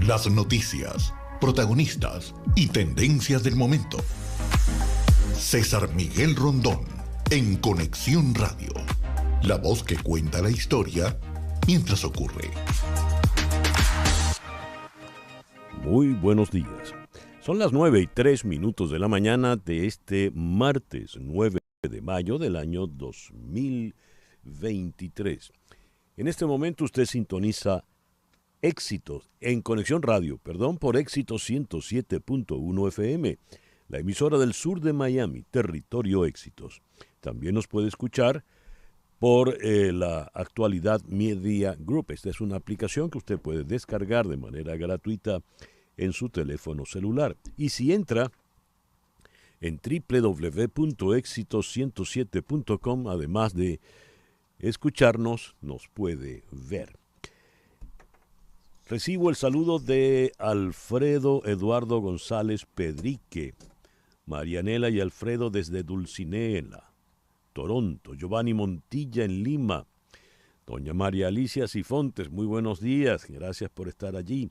Las noticias, protagonistas y tendencias del momento. César Miguel Rondón, en Conexión Radio. La voz que cuenta la historia mientras ocurre. Muy buenos días. Son las 9:03 de la mañana de este martes 9 de mayo del año 2023. En este momento usted sintoniza Éxitos en Conexión Radio, por Éxitos 107.1 FM, la emisora del sur de Miami, territorio Éxitos. También nos puede escuchar por la Actualidad Media Group. Esta es una aplicación que usted puede descargar de manera gratuita en su teléfono celular. Y si entra en www.éxitos107.com, además de escucharnos, nos puede ver. Recibo el saludo de Alfredo Eduardo González Pedrique, Marianela y Alfredo desde Dulcinea, Toronto, Giovanni Montilla en Lima, doña María Alicia Sifontes, muy buenos días, gracias por estar allí.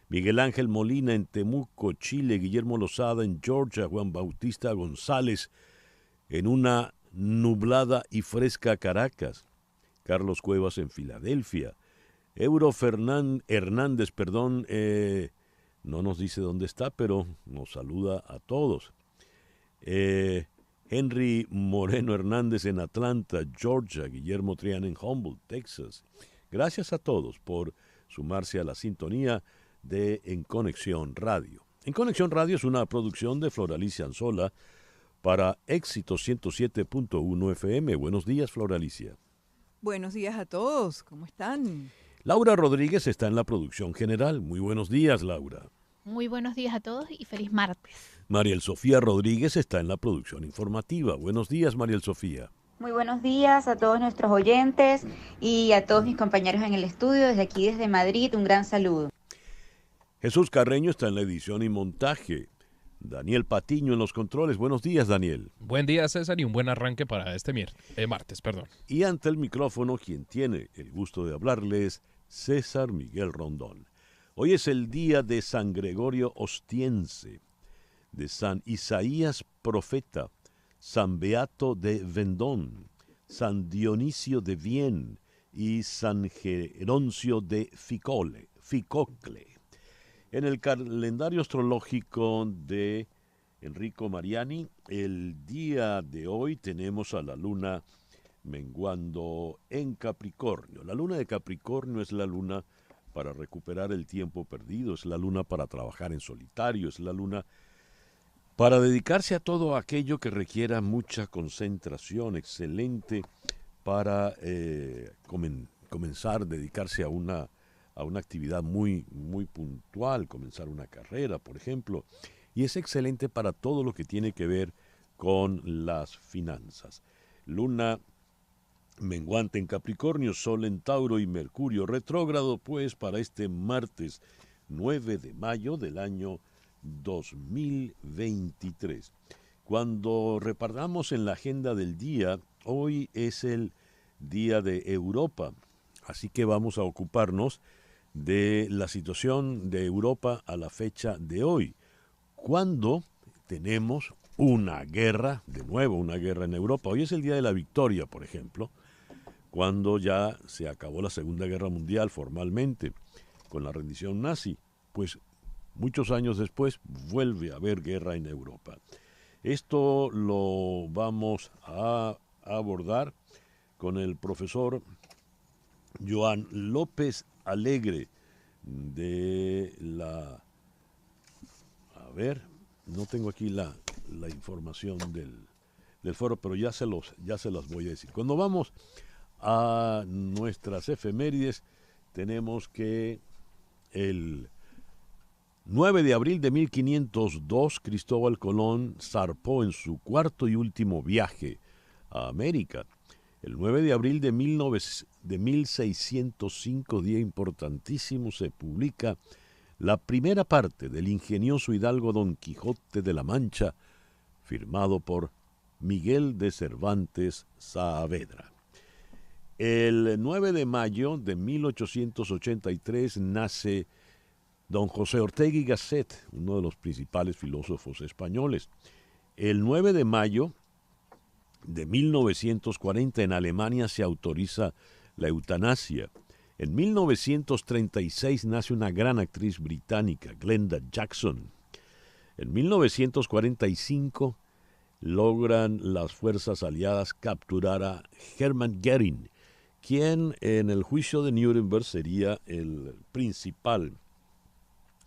Miguel Ángel Molina en Temuco, Chile, Guillermo Lozada en Georgia, Juan Bautista González en una nublada y fresca Caracas, Carlos Cuevas en Filadelfia, Euro Hernández, no nos dice dónde está, pero nos saluda a todos. Henry Moreno Hernández en Atlanta, Georgia, Guillermo Triana en Humboldt, Texas. Gracias a todos por sumarse a la sintonía de En Conexión Radio. En Conexión Radio es una producción de Floralicia Anzola para Éxitos 107.1 FM. Buenos días, Floralicia. Buenos días a todos, ¿cómo están? Laura Rodríguez está en la producción general. Muy buenos días, Laura. Muy buenos días a todos y feliz martes. Mariel Sofía Rodríguez está en la producción informativa. Buenos días, Mariel Sofía. Muy buenos días a todos nuestros oyentes y a todos mis compañeros en el estudio. Desde aquí, desde Madrid, un gran saludo. Jesús Carreño está en la edición y montaje. Daniel Patiño en los controles. Buenos días, Daniel. Buen día, César, y un buen arranque para este martes. Y ante el micrófono, quien tiene el gusto de hablarles, César Miguel Rondón. Hoy es el día de San Gregorio Ostiense, de San Isaías Profeta, San Beato de Vendón, San Dionisio de Vienne y San Geroncio de Ficocle. En el calendario astrológico de Enrico Mariani, el día de hoy tenemos a la luna menguando en Capricornio. La luna de Capricornio es la luna para recuperar el tiempo perdido, es la luna para trabajar en solitario, es la luna para dedicarse a todo aquello que requiera mucha concentración, excelente para comenzar a dedicarse a una actividad muy, muy puntual, comenzar una carrera, por ejemplo, y es excelente para todo lo que tiene que ver con las finanzas. Luna menguante en Capricornio, Sol en Tauro y Mercurio retrógrado, pues para este martes 9 de mayo del año 2023. Cuando repartamos en la agenda del día, hoy es el Día de Europa, así que vamos a ocuparnos de la situación de Europa a la fecha de hoy, cuando tenemos una guerra, de nuevo una guerra en Europa. Hoy es el Día de la Victoria, por ejemplo, cuando ya se acabó la Segunda Guerra Mundial formalmente con la rendición nazi, pues muchos años después vuelve a haber guerra en Europa. Esto lo vamos a abordar con el profesor Joan López Alegre de la... no tengo aquí la información del foro, pero ya se las voy a decir. Cuando vamos a nuestras efemérides, tenemos que el 9 de abril de 1502, Cristóbal Colón zarpó en su cuarto y último viaje a América. El 9 de abril de 1605, día importantísimo, se publica la primera parte del ingenioso hidalgo Don Quijote de la Mancha, firmado por Miguel de Cervantes Saavedra. El 9 de mayo de 1883 nace don José Ortega y Gasset, uno de los principales filósofos españoles. El 9 de mayo de 1940 en Alemania se autoriza la eutanasia. En 1936 nace una gran actriz británica, Glenda Jackson. En 1945 logran las fuerzas aliadas capturar a Hermann Göring, quien en el juicio de Nuremberg sería el principal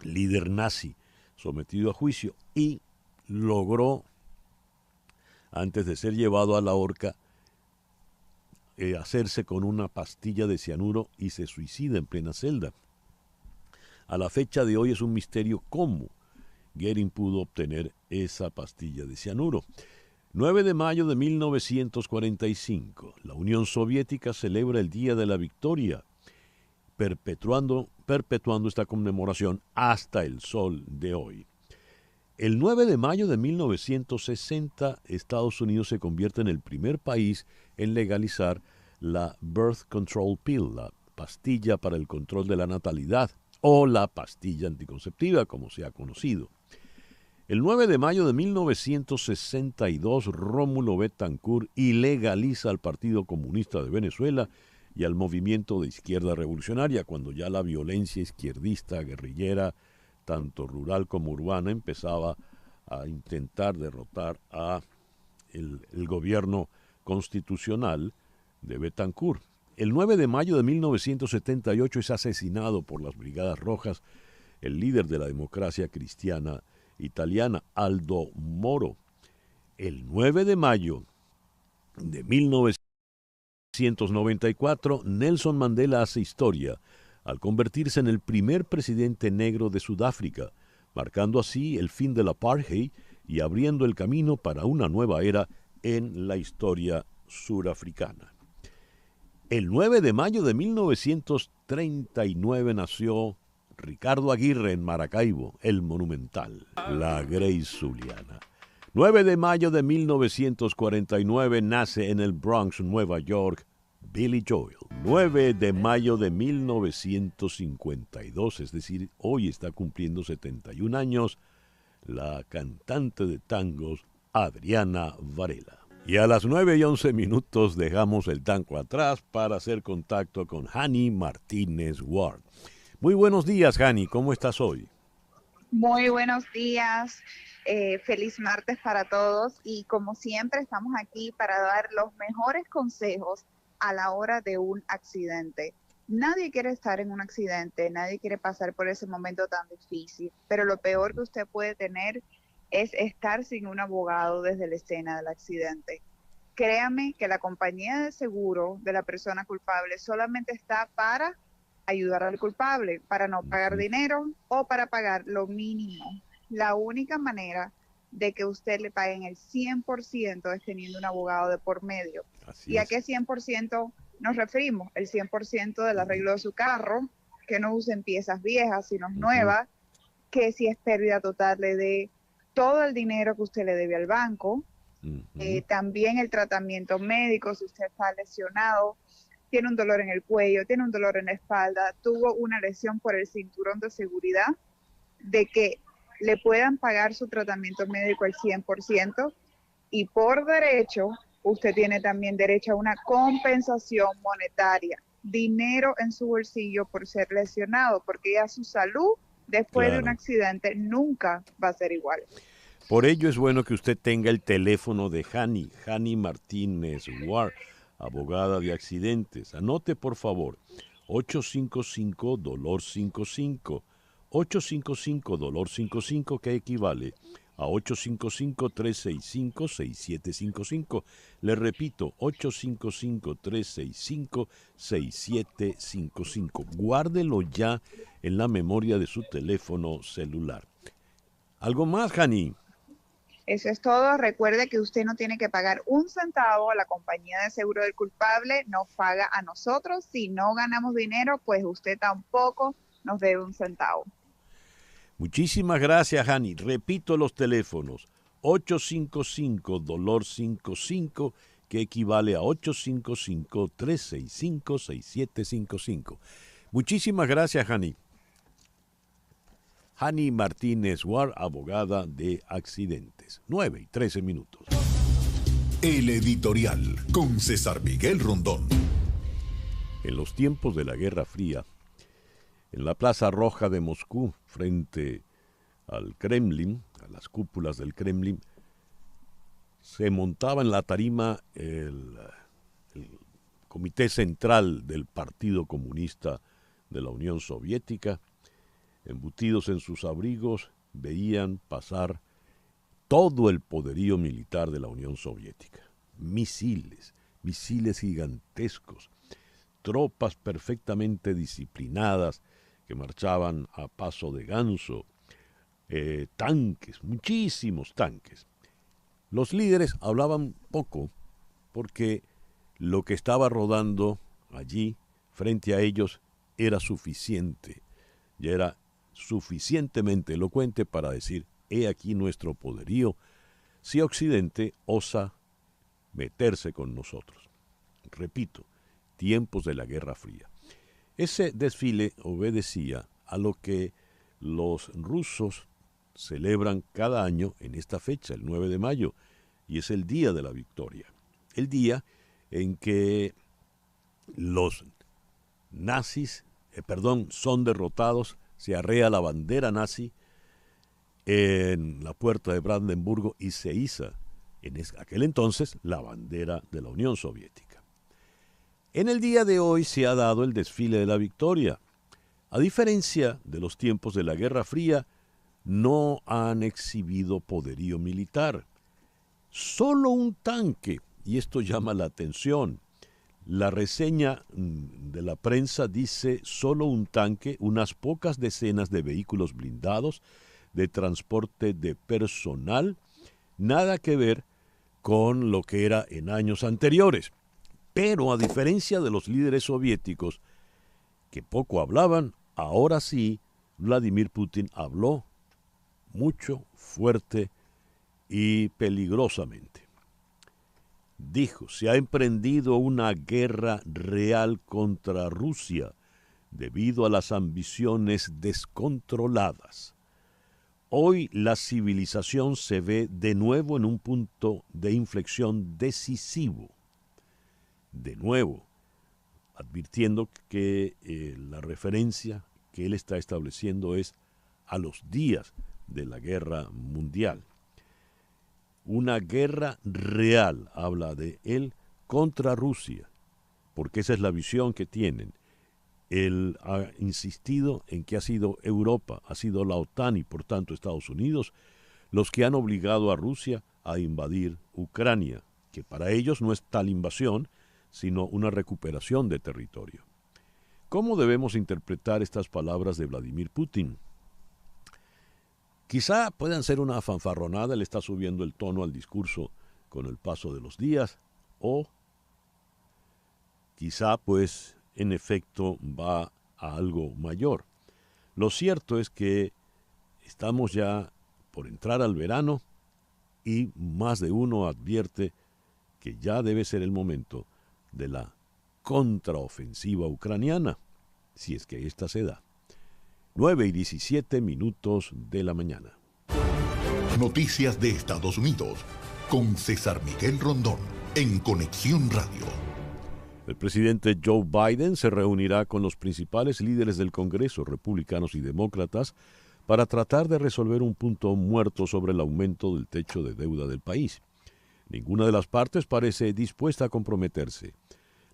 líder nazi sometido a juicio y logró, antes de ser llevado a la horca, hacerse con una pastilla de cianuro y se suicida en plena celda. A la fecha de hoy es un misterio cómo Göring pudo obtener esa pastilla de cianuro. 9 de mayo de 1945, la Unión Soviética celebra el Día de la Victoria, perpetuando esta conmemoración hasta el sol de hoy. El 9 de mayo de 1960, Estados Unidos se convierte en el primer país en legalizar la Birth Control Pill, la pastilla para el control de la natalidad, o la pastilla anticonceptiva, como se ha conocido. El 9 de mayo de 1962, Rómulo Betancourt ilegaliza al Partido Comunista de Venezuela y al movimiento de izquierda revolucionaria, cuando ya la violencia izquierdista, guerrillera, tanto rural como urbana, empezaba a intentar derrotar a el gobierno constitucional de Betancourt. El 9 de mayo de 1978 es asesinado por las Brigadas Rojas el líder de la democracia cristiana italiana, Aldo Moro. El 9 de mayo de 1994, Nelson Mandela hace historia al convertirse en el primer presidente negro de Sudáfrica, marcando así el fin del apartheid y abriendo el camino para una nueva era en la historia surafricana. El 9 de mayo de 1939 nació Ricardo Aguirre en Maracaibo, el Monumental, la Grace Zuliana. 9 de mayo de 1949 nace en el Bronx, Nueva York, Billy Joel. 9 de mayo de 1952, es decir, hoy está cumpliendo 71 años, la cantante de tangos Adriana Varela. Y a las 9:11 dejamos el tango atrás para hacer contacto con Hani Martínez Ward. Muy buenos días, Hani, ¿cómo estás hoy? Muy buenos días, feliz martes para todos y como siempre estamos aquí para dar los mejores consejos a la hora de un accidente. Nadie quiere estar en un accidente, nadie quiere pasar por ese momento tan difícil, pero lo peor que usted puede tener es estar sin un abogado desde la escena del accidente. Créame que la compañía de seguro de la persona culpable solamente está para ayudar al culpable, para no pagar dinero o para pagar lo mínimo. La única manera de que usted le paguen el 100% es teniendo un abogado de por medio. ¿Y a qué 100% nos referimos? El 100% del arreglo de su carro, que no usen piezas viejas, sino nuevas, que si es pérdida total le dé todo el dinero que usted le debe al banco, también el tratamiento médico, si usted está lesionado, tiene un dolor en el cuello, tiene un dolor en la espalda, tuvo una lesión por el cinturón de seguridad, de que le puedan pagar su tratamiento médico al 100%, y por derecho, usted tiene también derecho a una compensación monetaria, dinero en su bolsillo por ser lesionado, porque ya su salud después de un accidente nunca va a ser igual. Por ello es bueno que usted tenga el teléfono de Hani Martínez Ward, abogada de accidentes. Anote, por favor, 855-DOLOR55, 855-DOLOR55, que equivale a 855-365-6755. Le repito, 855-365-6755. Guárdelo ya en la memoria de su teléfono celular. ¿Algo más, Hani? Eso es todo. Recuerde que usted no tiene que pagar un centavo a la compañía de seguro del culpable, nos paga a nosotros. Si no ganamos dinero, pues usted tampoco nos debe un centavo. Muchísimas gracias, Hani. Repito los teléfonos. 855-DOLOR55, que equivale a 855-365-6755. Muchísimas gracias, Hani. Hani Martínez Ward, abogada de accidentes. 9:13. El editorial con César Miguel Rondón. En los tiempos de la Guerra Fría, en la Plaza Roja de Moscú, frente al Kremlin, a las cúpulas del Kremlin, se montaba en la tarima el Comité Central del Partido Comunista de la Unión Soviética. Embutidos en sus abrigos, veían pasar todo el poderío militar de la Unión Soviética. Misiles gigantescos, tropas perfectamente disciplinadas que marchaban a paso de ganso, tanques, muchísimos tanques. Los líderes hablaban poco porque lo que estaba rodando allí frente a ellos era suficiente, ya era suficientemente elocuente para decir: he aquí nuestro poderío, si Occidente osa meterse con nosotros. Repito, tiempos de la Guerra Fría. Ese desfile obedecía a lo que los rusos celebran cada año en esta fecha, el 9 de mayo, y es el Día de la Victoria. El día en que los nazis, son derrotados, se arrea la bandera nazi en la puerta de Brandenburgo y se iza en aquel entonces la bandera de la Unión Soviética. En el día de hoy se ha dado el desfile de la victoria. A diferencia de los tiempos de la Guerra Fría, no han exhibido poderío militar. Solo un tanque, y esto llama la atención. La reseña de la prensa dice: solo un tanque, unas pocas decenas de vehículos blindados, de transporte de personal, nada que ver con lo que era en años anteriores. Pero a diferencia de los líderes soviéticos, que poco hablaban, ahora sí, Vladimir Putin habló mucho, fuerte y peligrosamente. Dijo: se ha emprendido una guerra real contra Rusia debido a las ambiciones descontroladas. Hoy la civilización se ve de nuevo en un punto de inflexión decisivo. De nuevo, advirtiendo que la referencia que él está estableciendo es a los días de la guerra mundial. Una guerra real, habla de él, contra Rusia, porque esa es la visión que tienen. Él ha insistido en que ha sido Europa, ha sido la OTAN y por tanto Estados Unidos los que han obligado a Rusia a invadir Ucrania, que para ellos no es tal invasión, sino una recuperación de territorio. ¿Cómo debemos interpretar estas palabras de Vladimir Putin? Quizá puedan ser una fanfarronada, él está subiendo el tono al discurso con el paso de los días, o quizá pues en efecto va a algo mayor. Lo cierto es que estamos ya por entrar al verano y más de uno advierte que ya debe ser el momento de la contraofensiva ucraniana, si es que esta se da. 9:17 de la mañana. Noticias de Estados Unidos con César Miguel Rondón en Conexión Radio. El presidente Joe Biden se reunirá con los principales líderes del Congreso, republicanos y demócratas, para tratar de resolver un punto muerto sobre el aumento del techo de deuda del país. Ninguna de las partes parece dispuesta a comprometerse.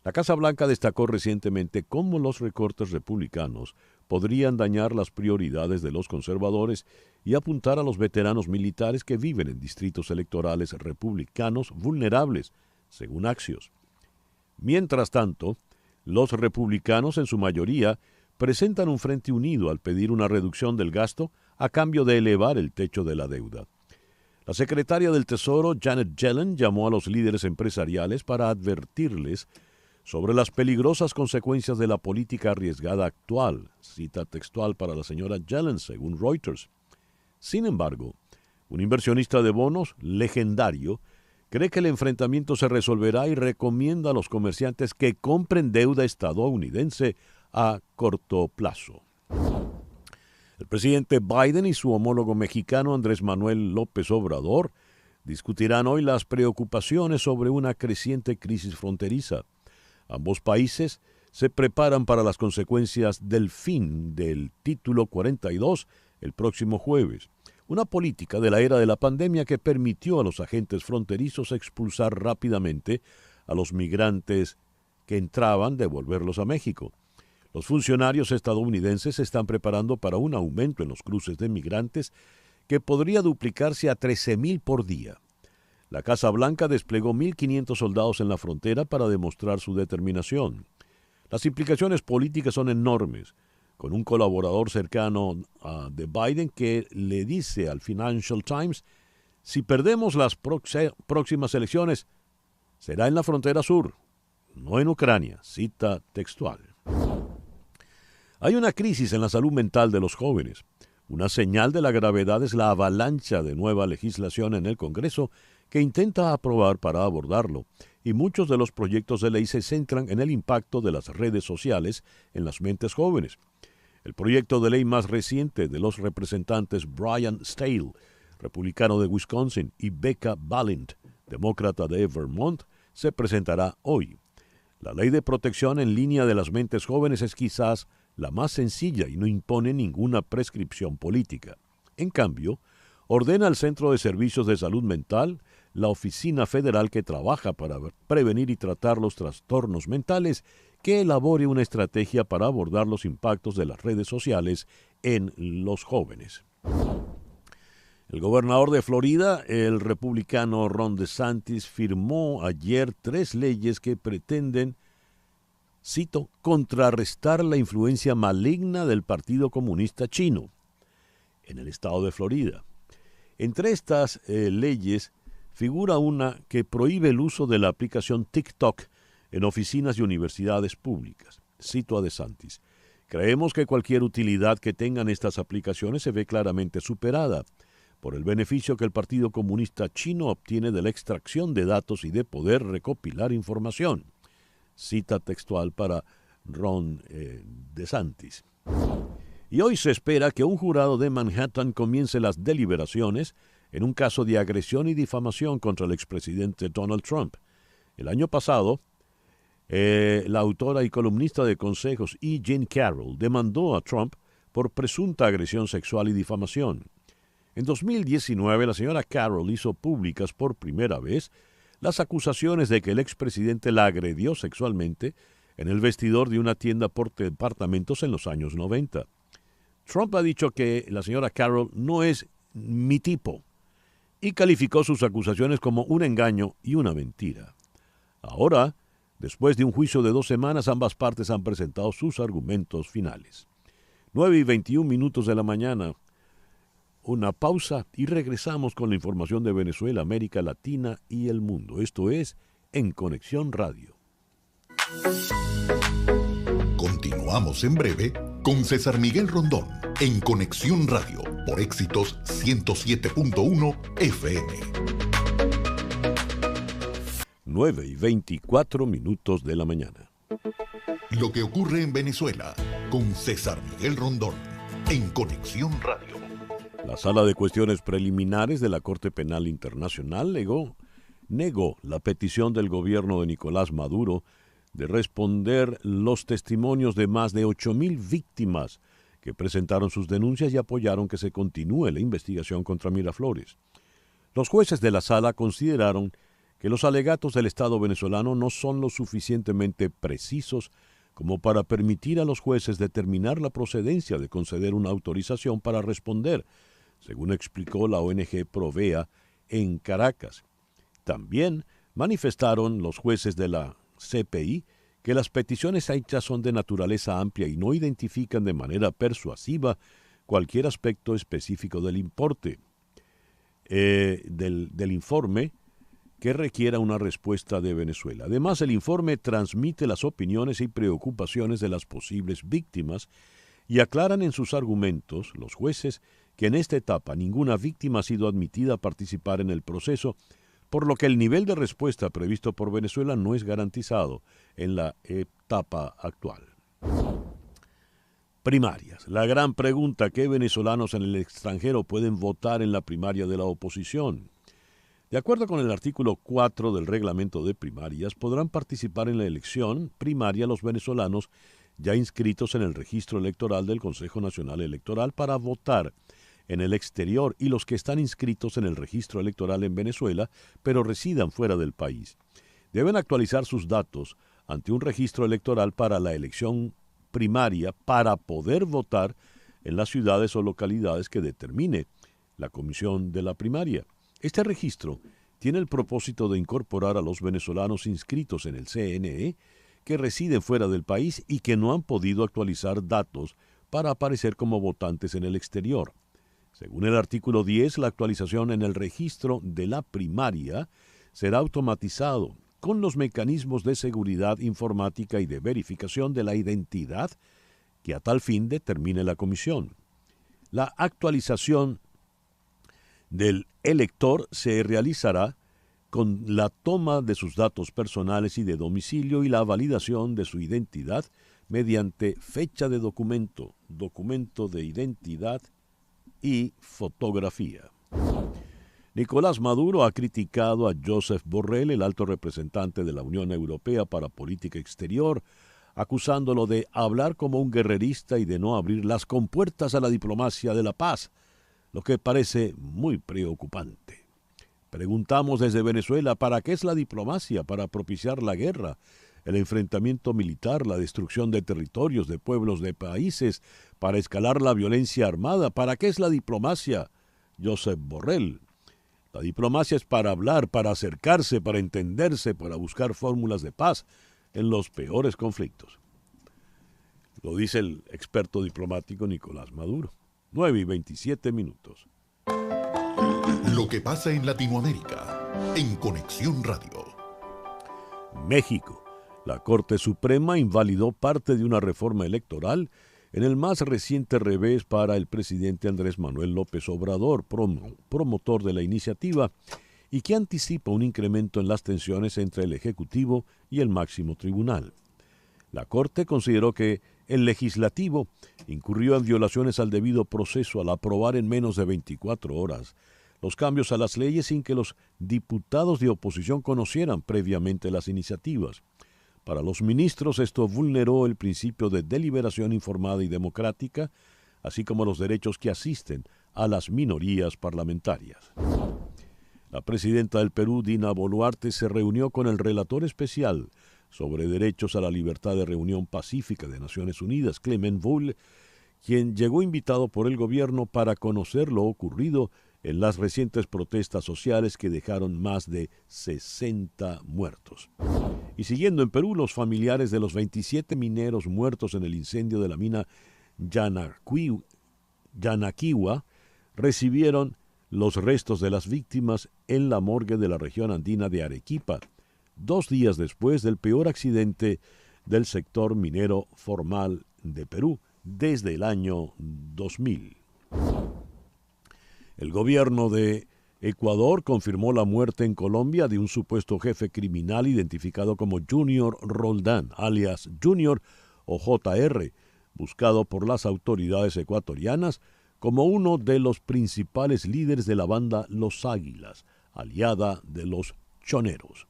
La Casa Blanca destacó recientemente cómo los recortes republicanos podrían dañar las prioridades de los conservadores y apuntar a los veteranos militares que viven en distritos electorales republicanos vulnerables, según Axios. Mientras tanto, los republicanos en su mayoría presentan un frente unido al pedir una reducción del gasto a cambio de elevar el techo de la deuda. La secretaria del Tesoro, Janet Yellen, llamó a los líderes empresariales para advertirles sobre las peligrosas consecuencias de la política arriesgada actual, cita textual para la señora Yellen, según Reuters. Sin embargo, un inversionista de bonos legendario cree que el enfrentamiento se resolverá y recomienda a los comerciantes que compren deuda estadounidense a corto plazo. El presidente Biden y su homólogo mexicano Andrés Manuel López Obrador discutirán hoy las preocupaciones sobre una creciente crisis fronteriza. Ambos países se preparan para las consecuencias del fin del Título 42 el próximo jueves, una política de la era de la pandemia que permitió a los agentes fronterizos expulsar rápidamente a los migrantes que entraban, devolverlos a México. Los funcionarios estadounidenses se están preparando para un aumento en los cruces de migrantes que podría duplicarse a 13,000 por día. La Casa Blanca desplegó 1,500 soldados en la frontera para demostrar su determinación. Las implicaciones políticas son enormes, con un colaborador cercano de Biden que le dice al Financial Times: si perdemos las próximas elecciones, será en la frontera sur, no en Ucrania, cita textual. Hay una crisis en la salud mental de los jóvenes. Una señal de la gravedad es la avalancha de nueva legislación en el Congreso que intenta aprobar para abordarlo, y muchos de los proyectos de ley se centran en el impacto de las redes sociales en las mentes jóvenes. El proyecto de ley más reciente de los representantes Brian Stahel, republicano de Wisconsin, y Becca Balint, demócrata de Vermont, se presentará hoy. La ley de protección en línea de las mentes jóvenes es quizás la más sencilla y no impone ninguna prescripción política. En cambio, ordena al Centro de Servicios de Salud Mental, la oficina federal que trabaja para prevenir y tratar los trastornos mentales, que elabore una estrategia para abordar los impactos de las redes sociales en los jóvenes. El gobernador de Florida, el republicano Ron DeSantis, firmó ayer 3 leyes que pretenden, cito, contrarrestar la influencia maligna del Partido Comunista Chino en el estado de Florida. Entre estas leyes figura una que prohíbe el uso de la aplicación TikTok en oficinas y universidades públicas. Cito a DeSantis: creemos que cualquier utilidad que tengan estas aplicaciones se ve claramente superada por el beneficio que el Partido Comunista Chino obtiene de la extracción de datos y de poder recopilar información. Cita textual para Ron DeSantis. Y hoy se espera que un jurado de Manhattan comience las deliberaciones en un caso de agresión y difamación contra el expresidente Donald Trump. El año pasado, la autora y columnista de consejos E. Jean Carroll demandó a Trump por presunta agresión sexual y difamación. En 2019, la señora Carroll hizo públicas por primera vez las acusaciones de que el expresidente la agredió sexualmente en el vestidor de una tienda por departamentos en los años 90. Trump ha dicho que la señora Carroll no es mi tipo y calificó sus acusaciones como un engaño y una mentira. Ahora, después de un juicio de 2 semanas, ambas partes han presentado sus argumentos finales. 9:21 de la mañana. Una pausa y regresamos con la información de Venezuela, América Latina y el mundo. Esto es En Conexión Radio. Continuamos en breve con César Miguel Rondón en Conexión Radio por Éxitos 107.1 FM. 9:24 de la mañana. Lo que ocurre en Venezuela con César Miguel Rondón en Conexión Radio. La Sala de Cuestiones Preliminares de la Corte Penal Internacional negó la petición del gobierno de Nicolás Maduro de responder los testimonios de más de 8,000 víctimas que presentaron sus denuncias y apoyaron que se continúe la investigación contra Miraflores. Los jueces de la sala consideraron que los alegatos del Estado venezolano no son lo suficientemente precisos como para permitir a los jueces determinar la procedencia de conceder una autorización para responder, según explicó la ONG Provea en Caracas. También manifestaron los jueces de la CPI que las peticiones hechas son de naturaleza amplia y no identifican de manera persuasiva cualquier aspecto específico del importe del informe que requiera una respuesta de Venezuela. Además, el informe transmite las opiniones y preocupaciones de las posibles víctimas y aclaran en sus argumentos los jueces que en esta etapa ninguna víctima ha sido admitida a participar en el proceso, por lo que el nivel de respuesta previsto por Venezuela no es garantizado en la etapa actual. Primarias. La gran pregunta: ¿qué venezolanos en el extranjero pueden votar en la primaria de la oposición? De acuerdo con el artículo 4 del reglamento de primarias, podrán participar en la elección primaria los venezolanos ya inscritos en el registro electoral del Consejo Nacional Electoral para votar en el exterior y los que están inscritos en el registro electoral en Venezuela, pero residan fuera del país. Deben actualizar sus datos ante un registro electoral para la elección primaria para poder votar en las ciudades o localidades que determine la comisión de la primaria. Este registro tiene el propósito de incorporar a los venezolanos inscritos en el CNE que residen fuera del país y que no han podido actualizar datos para aparecer como votantes en el exterior. Según el artículo 10, la actualización en el registro de la primaria será automatizado con los mecanismos de seguridad informática y de verificación de la identidad que a tal fin determine la comisión. La actualización del elector se realizará con la toma de sus datos personales y de domicilio y la validación de su identidad mediante fecha de documento, documento de identidad y fotografía. Nicolás Maduro ha criticado a Josep Borrell, el alto representante de la Unión Europea para Política Exterior, acusándolo de hablar como un guerrerista y de no abrir las compuertas a la diplomacia de la paz, lo que parece muy preocupante. Preguntamos desde Venezuela, ¿para qué es la diplomacia? ¿Para propiciar la guerra, el enfrentamiento militar, la destrucción de territorios, de pueblos, de países, para escalar la violencia armada? ¿Para qué es la diplomacia, Josep Borrell? La diplomacia es para hablar, para acercarse, para entenderse, para buscar fórmulas de paz en los peores conflictos. Lo dice el experto diplomático Nicolás Maduro. 9:27. Lo que pasa en Latinoamérica, en Conexión Radio. México. La Corte Suprema invalidó parte de una reforma electoral en el más reciente revés para el presidente Andrés Manuel López Obrador, promotor de la iniciativa, y que anticipa un incremento en las tensiones entre el Ejecutivo y el máximo tribunal. La Corte consideró que el Legislativo incurrió en violaciones al debido proceso al aprobar en menos de 24 horas los cambios a las leyes sin que los diputados de oposición conocieran previamente las iniciativas. Para los ministros, esto vulneró el principio de deliberación informada y democrática, así como los derechos que asisten a las minorías parlamentarias. La presidenta del Perú, Dina Boluarte, se reunió con el relator especial sobre derechos a la libertad de reunión pacífica de Naciones Unidas, Clement Bull, quien llegó invitado por el gobierno para conocer lo ocurrido en las recientes protestas sociales que dejaron más de 60 muertos. Y siguiendo en Perú, los familiares de los 27 mineros muertos en el incendio de la mina Yanaquiwa recibieron los restos de las víctimas en la morgue de la región andina de Arequipa, 2 días después del peor accidente del sector minero formal de Perú desde el año 2000. El gobierno de Ecuador confirmó la muerte en Colombia de un supuesto jefe criminal identificado como Junior Roldán, alias Junior o JR, buscado por las autoridades ecuatorianas como uno de los principales líderes de la banda Los Águilas, aliada de los Choneros.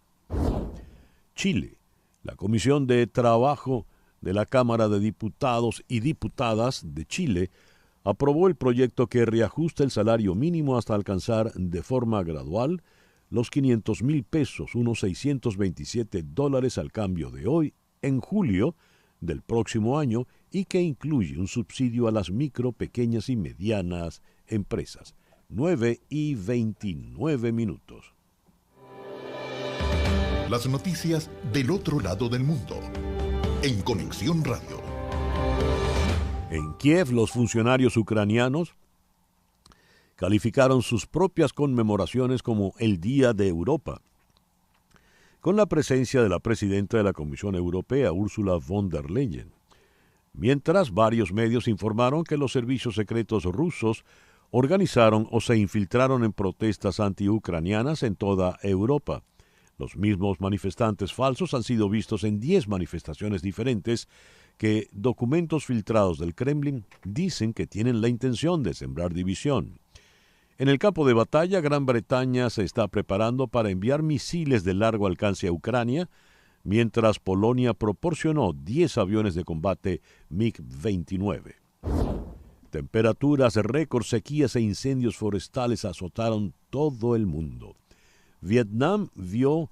Chile. La Comisión de Trabajo de la Cámara de Diputados y Diputadas de Chile aprobó el proyecto que reajusta el salario mínimo hasta alcanzar de forma gradual los 500,000 pesos, unos $627 al cambio de hoy, en julio del próximo año, y que incluye un subsidio a las micro, pequeñas y medianas empresas. 9:29. Las noticias del otro lado del mundo, en Conexión Radio. En Kiev, los funcionarios ucranianos calificaron sus propias conmemoraciones como el Día de Europa, con la presencia de la presidenta de la Comisión Europea, Ursula von der Leyen, mientras varios medios informaron que los servicios secretos rusos organizaron o se infiltraron en protestas antiucranianas en toda Europa. Los mismos manifestantes falsos han sido vistos en 10 manifestaciones diferentes que documentos filtrados del Kremlin dicen que tienen la intención de sembrar división. En el campo de batalla, Gran Bretaña se está preparando para enviar misiles de largo alcance a Ucrania, mientras Polonia proporcionó 10 aviones de combate MiG-29. Temperaturas récord, sequías e incendios forestales azotaron todo el mundo. Vietnam vio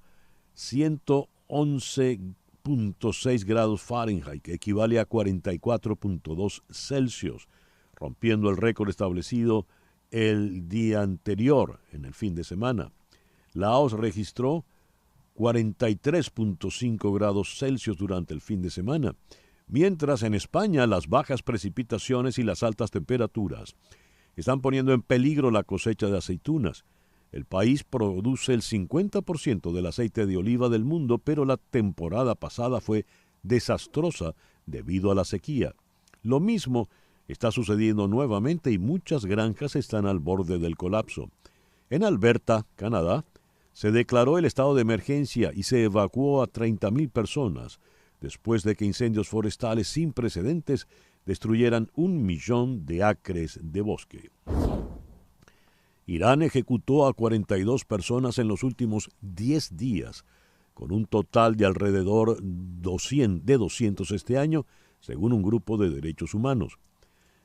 111.6 grados Fahrenheit, que equivale a 44.2 Celsius, rompiendo el récord establecido el día anterior, en el fin de semana. Laos registró 43.5 grados Celsius durante el fin de semana, mientras en España las bajas precipitaciones y las altas temperaturas están poniendo en peligro la cosecha de aceitunas. El país produce el 50% del aceite de oliva del mundo, pero la temporada pasada fue desastrosa debido a la sequía. Lo mismo está sucediendo nuevamente y muchas granjas están al borde del colapso. En Alberta, Canadá, se declaró el estado de emergencia y se evacuó a 30.000 personas después de que incendios forestales sin precedentes destruyeran 1 millón de acres de bosque. Irán ejecutó a 42 personas en los últimos 10 días, con un total de alrededor de 200 este año, según un grupo de derechos humanos.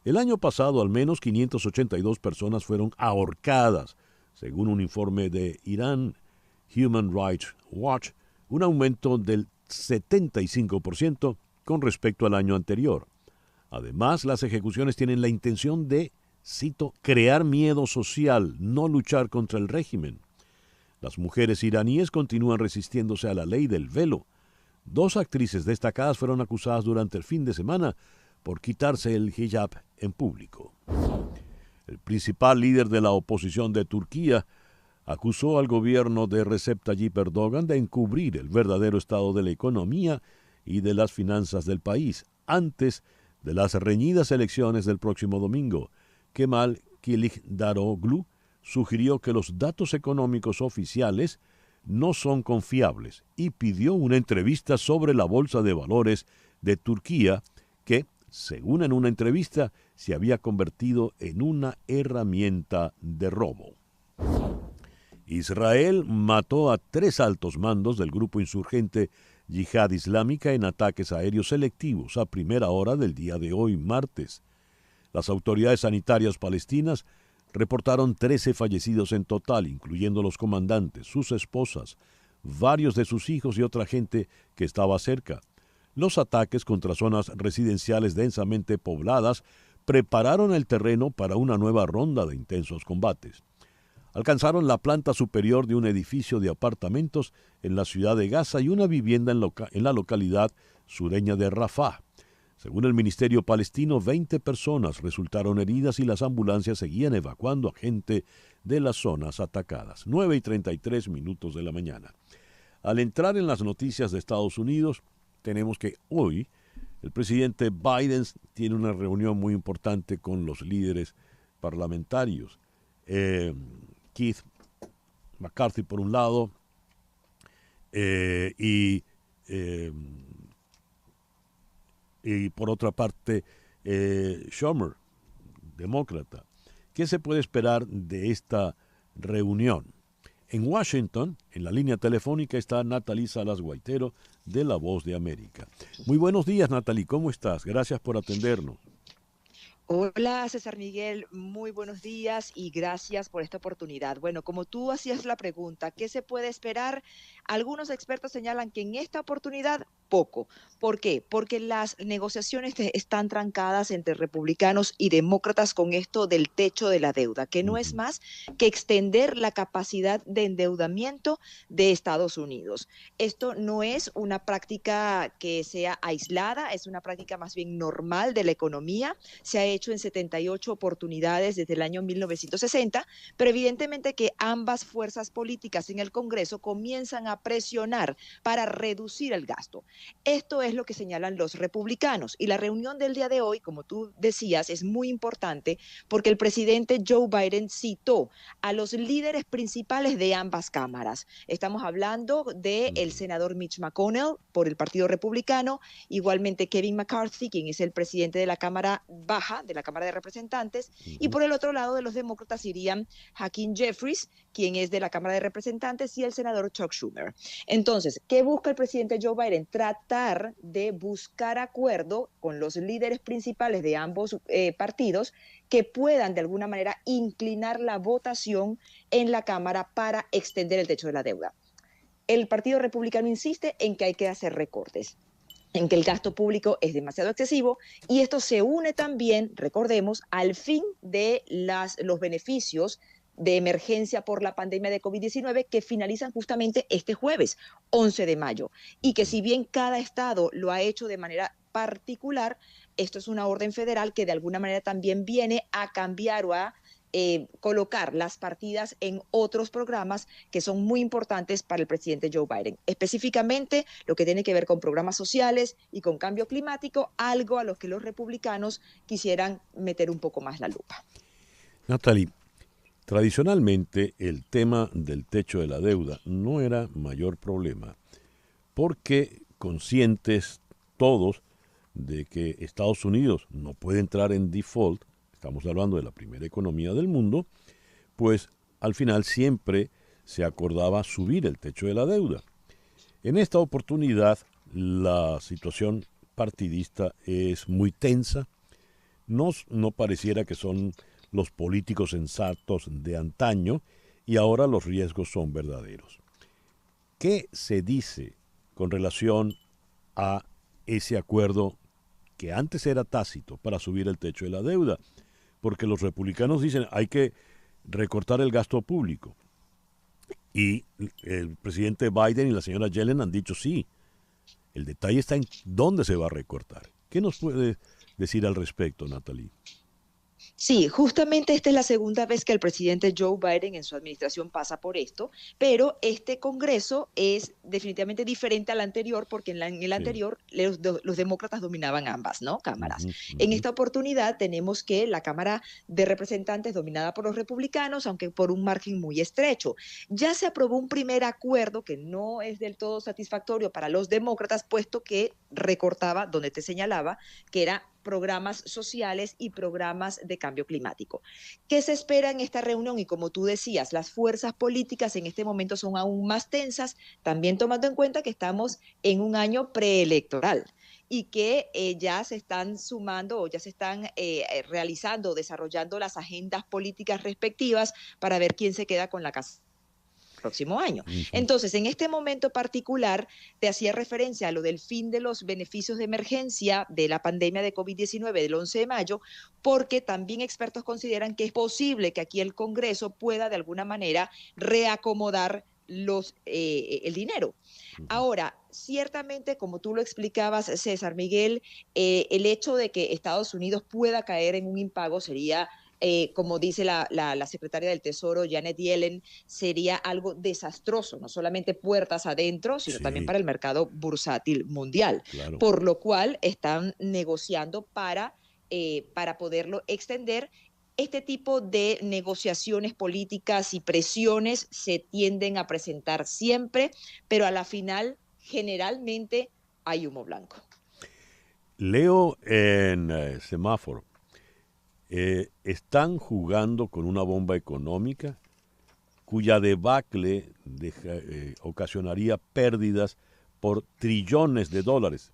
El año pasado, al menos 582 personas fueron ahorcadas, según un informe de Iran Human Rights Watch, un aumento del 75% con respecto al año anterior. Además, las ejecuciones tienen la intención de, cito, crear miedo social, no luchar contra el régimen. Las mujeres iraníes continúan resistiéndose a la ley del velo. 2 actrices destacadas fueron acusadas durante el fin de semana por quitarse el hijab en público. El principal líder de la oposición de Turquía acusó al gobierno de Recep Tayyip Erdogan de encubrir el verdadero estado de la economía y de las finanzas del país antes de las reñidas elecciones del próximo domingo. Kemal Kılıçdaroğlu sugirió que los datos económicos oficiales no son confiables y pidió una entrevista sobre la bolsa de valores de Turquía que, según en una entrevista, se había convertido en una herramienta de robo. Israel mató a 3 altos mandos del grupo insurgente Yihad Islámica en ataques aéreos selectivos a primera hora del día de hoy, martes. Las autoridades sanitarias palestinas reportaron 13 fallecidos en total, incluyendo los comandantes, sus esposas, varios de sus hijos y otra gente que estaba cerca. Los ataques contra zonas residenciales densamente pobladas prepararon el terreno para una nueva ronda de intensos combates. Alcanzaron la planta superior de un edificio de apartamentos en la ciudad de Gaza y una vivienda en la localidad sureña de Rafah. Según el Ministerio Palestino, 20 personas resultaron heridas y las ambulancias seguían evacuando a gente de las zonas atacadas. 9:33 de la mañana. Al entrar en las noticias de Estados Unidos, tenemos que hoy el presidente Biden tiene una reunión muy importante con los líderes parlamentarios. Keith McCarthy por un lado y por otra parte Schumer, demócrata. ¿Qué se puede esperar de esta reunión? En Washington, en la línea telefónica, está Natalie Salas Guaitero de La Voz de América. Muy buenos días, Natalie, ¿cómo estás? Gracias por atendernos. Hola César Miguel, muy buenos días y gracias por esta oportunidad. Bueno, como tú hacías la pregunta, ¿qué se puede esperar? Algunos expertos señalan que en esta oportunidad poco. ¿Por qué? Porque las negociaciones están trancadas entre republicanos y demócratas con esto del techo de la deuda, que no es más que extender la capacidad de endeudamiento de Estados Unidos. Esto no es una práctica que sea aislada, es una práctica más bien normal de la economía. Se ha hecho en 78 oportunidades desde el año 1960, pero evidentemente que ambas fuerzas políticas en el Congreso comienzan a a presionar para reducir el gasto. Esto es lo que señalan los republicanos. Y la reunión del día de hoy, como tú decías, es muy importante porque el presidente Joe Biden citó a los líderes principales de ambas cámaras. Estamos hablando del senador Mitch McConnell por el Partido Republicano, igualmente Kevin McCarthy, quien es el presidente de la Cámara Baja, de la Cámara de Representantes, y por el otro lado de los demócratas irían Hakeem Jeffries, quien es de la Cámara de Representantes, y el senador Chuck Schumer. Entonces, ¿qué busca el presidente Joe Biden? Tratar de buscar acuerdo con los líderes principales de ambos partidos que puedan de alguna manera inclinar la votación en la Cámara para extender el techo de la deuda. El Partido Republicano insiste en que hay que hacer recortes, en que el gasto público es demasiado excesivo, y esto se une también, recordemos, al fin de los beneficios de emergencia por la pandemia de COVID-19 que finalizan justamente este jueves, 11 de mayo, y que si bien cada estado lo ha hecho de manera particular, esto es una orden federal que de alguna manera también viene a cambiar o a colocar las partidas en otros programas que son muy importantes para el presidente Joe Biden. Específicamente lo que tiene que ver con programas sociales y con cambio climático, algo a lo que los republicanos quisieran meter un poco más la lupa. Natalie, tradicionalmente el tema del techo de la deuda no era mayor problema porque conscientes todos de que Estados Unidos no puede entrar en default, estamos hablando de la primera economía del mundo, pues al final siempre se acordaba subir el techo de la deuda. En esta oportunidad la situación partidista es muy tensa, no pareciera que son los políticos sensatos de antaño y ahora los riesgos son verdaderos. ¿Qué se dice con relación a ese acuerdo que antes era tácito para subir el techo de la deuda? Porque los republicanos dicen hay que recortar el gasto público. Y el presidente Biden y la señora Yellen han dicho sí. El detalle está en dónde se va a recortar. ¿Qué nos puede decir al respecto, Natalie? Sí, justamente esta es la segunda vez que el presidente Joe Biden en su administración pasa por esto, pero este Congreso es definitivamente diferente al anterior porque en el anterior los demócratas dominaban ambas, ¿no? Cámaras. En esta oportunidad tenemos que la Cámara de Representantes dominada por los republicanos, aunque por un margen muy estrecho. Ya se aprobó un primer acuerdo que no es del todo satisfactorio para los demócratas, puesto que recortaba, donde te señalaba, que era programas sociales y programas de cambio climático. ¿Qué se espera en esta reunión? Y como tú decías, las fuerzas políticas en este momento son aún más tensas, también tomando en cuenta que estamos en un año preelectoral y que ya se están sumando o ya se están realizando, desarrollando las agendas políticas respectivas para ver quién se queda con la casa próximo año. Entonces, en este momento particular, te hacía referencia a lo del fin de los beneficios de emergencia de la pandemia de COVID-19 del 11 de mayo, porque también expertos consideran que es posible que aquí el Congreso pueda de alguna manera reacomodar el dinero. Ahora, ciertamente, como tú lo explicabas, César Miguel, el hecho de que Estados Unidos pueda caer en un impago sería como dice la secretaria del Tesoro, Janet Yellen, sería algo desastroso, no solamente puertas adentro, sino también para el mercado bursátil mundial. Claro. Por lo cual están negociando para poderlo extender. Este tipo de negociaciones políticas y presiones se tienden a presentar siempre, pero a la final, generalmente, hay humo blanco. Leo en Semáforo. Están jugando con una bomba económica cuya debacle ocasionaría pérdidas por trillones de dólares.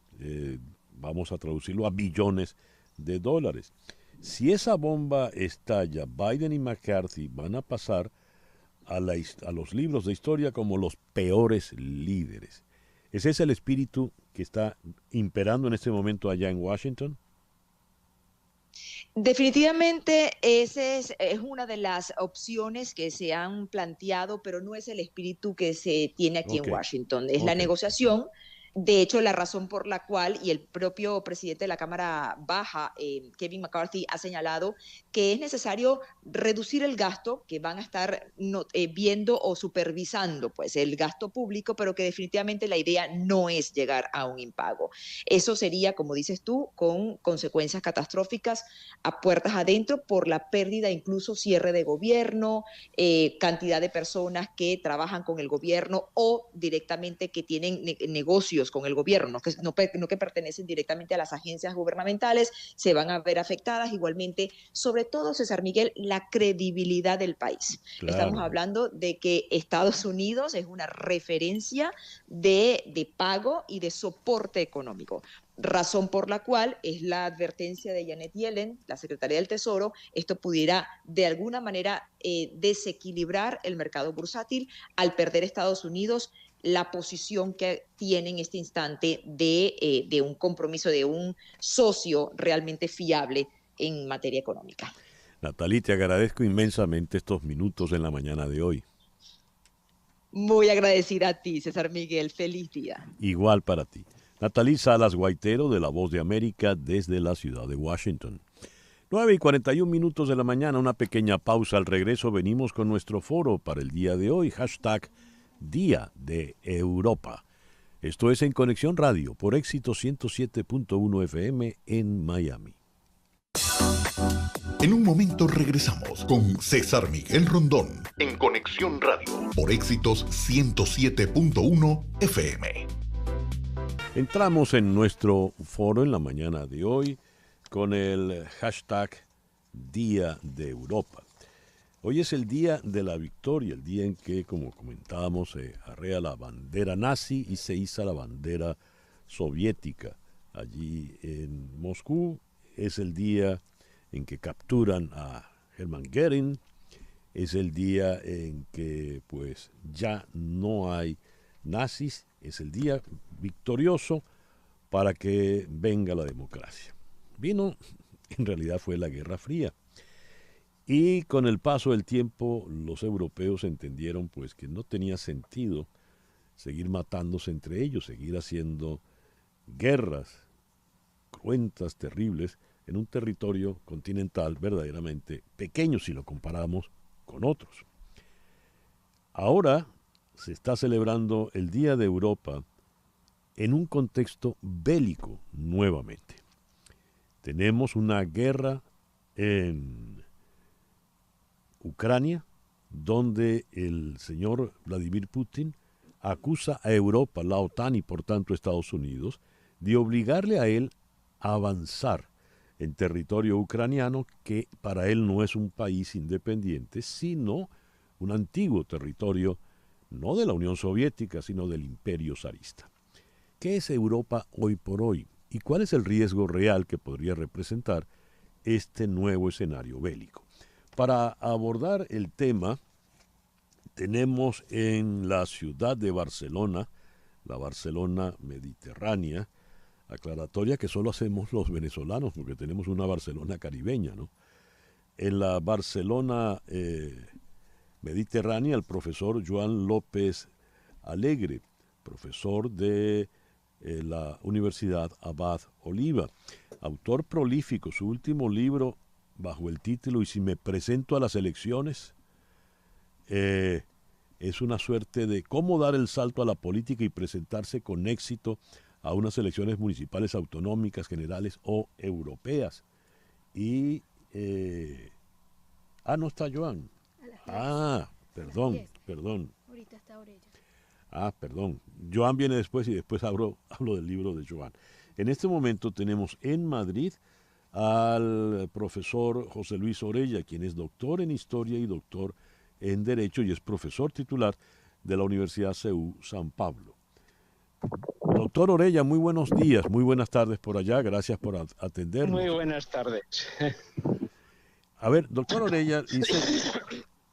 Vamos a traducirlo a billones de dólares. Si esa bomba estalla, Biden y McCarthy van a pasar a los libros de historia como los peores líderes. ¿Ese es el espíritu que está imperando en este momento allá en Washington? Definitivamente esa es una de las opciones que se han planteado, pero no es el espíritu que se tiene aquí en Washington. Es la negociación, De hecho, la razón por la cual, y el propio presidente de la Cámara Baja, Kevin McCarthy, ha señalado que es necesario reducir el gasto, que van a estar viendo o supervisando pues, el gasto público, pero que definitivamente la idea no es llegar a un impago. Eso sería, como dices tú, con consecuencias catastróficas a puertas adentro por la pérdida, incluso cierre de gobierno, cantidad de personas que trabajan con el gobierno o directamente que tienen negocios con el gobierno, no que pertenecen directamente a las agencias gubernamentales, se van a ver afectadas igualmente, sobre todo, César Miguel, la credibilidad del país. Claro. Estamos hablando de que Estados Unidos es una referencia de pago y de soporte económico. Razón por la cual es la advertencia de Janet Yellen, la secretaria del Tesoro, esto pudiera de alguna manera desequilibrar el mercado bursátil al perder Estados Unidos la posición que tiene en este instante de un compromiso, de un socio realmente fiable en materia económica. Natalie, te agradezco inmensamente estos minutos en la mañana de hoy. Muy agradecida a ti, César Miguel. Feliz día. Igual para ti. Natalie Salas Guaitero, de La Voz de América, desde la ciudad de Washington. 9:41 de la mañana, una pequeña pausa. Al regreso venimos con nuestro foro para el día de hoy, #Día de Europa. Esto es En Conexión Radio, por Éxito 107.1 FM en Miami. En un momento regresamos con César Miguel Rondón en Conexión Radio por Éxitos 107.1 FM. Entramos en nuestro foro en la mañana de hoy con el #Día de Europa. Hoy es el día de la victoria, el día en que, como comentábamos, se arrea la bandera nazi y se iza la bandera soviética. Allí en Moscú es el día en que capturan a Hermann Göring, es el día en que pues ya no hay nazis, es el día victorioso para que venga la democracia. En realidad fue la Guerra Fría. Y con el paso del tiempo los europeos entendieron pues que no tenía sentido seguir matándose entre ellos, seguir haciendo guerras cruentas, terribles, en un territorio continental verdaderamente pequeño si lo comparamos con otros. Ahora se está celebrando el Día de Europa en un contexto bélico nuevamente. Tenemos una guerra en Ucrania, donde el señor Vladimir Putin acusa a Europa, la OTAN y por tanto Estados Unidos, de obligarle a él a avanzar en territorio ucraniano que para él no es un país independiente, sino un antiguo territorio no de la Unión Soviética, sino del Imperio zarista. ¿Qué es Europa hoy por hoy? ¿Y cuál es el riesgo real que podría representar este nuevo escenario bélico? Para abordar el tema, tenemos en la ciudad de Barcelona, la Barcelona mediterránea, aclaratoria que solo hacemos los venezolanos, porque tenemos una Barcelona caribeña, ¿no? En la Barcelona mediterránea, el profesor Joan López Alegre, profesor de la Universidad Abad Oliva, autor prolífico, su último libro bajo el título "Y si me presento a las elecciones", es una suerte de cómo dar el salto a la política y presentarse con éxito a unas elecciones municipales, autonómicas, generales o europeas. Y no está Joan. Perdón. Ahorita está Orella. Perdón. Joan viene después y después hablo del libro de Joan. En este momento tenemos en Madrid al profesor José Luis Orella, quien es doctor en Historia y doctor en Derecho y es profesor titular de la Universidad CEU San Pablo. Doctor Orella, muy buenos días, muy buenas tardes por allá, gracias por atendernos. Muy buenas tardes. A ver, doctor Orella,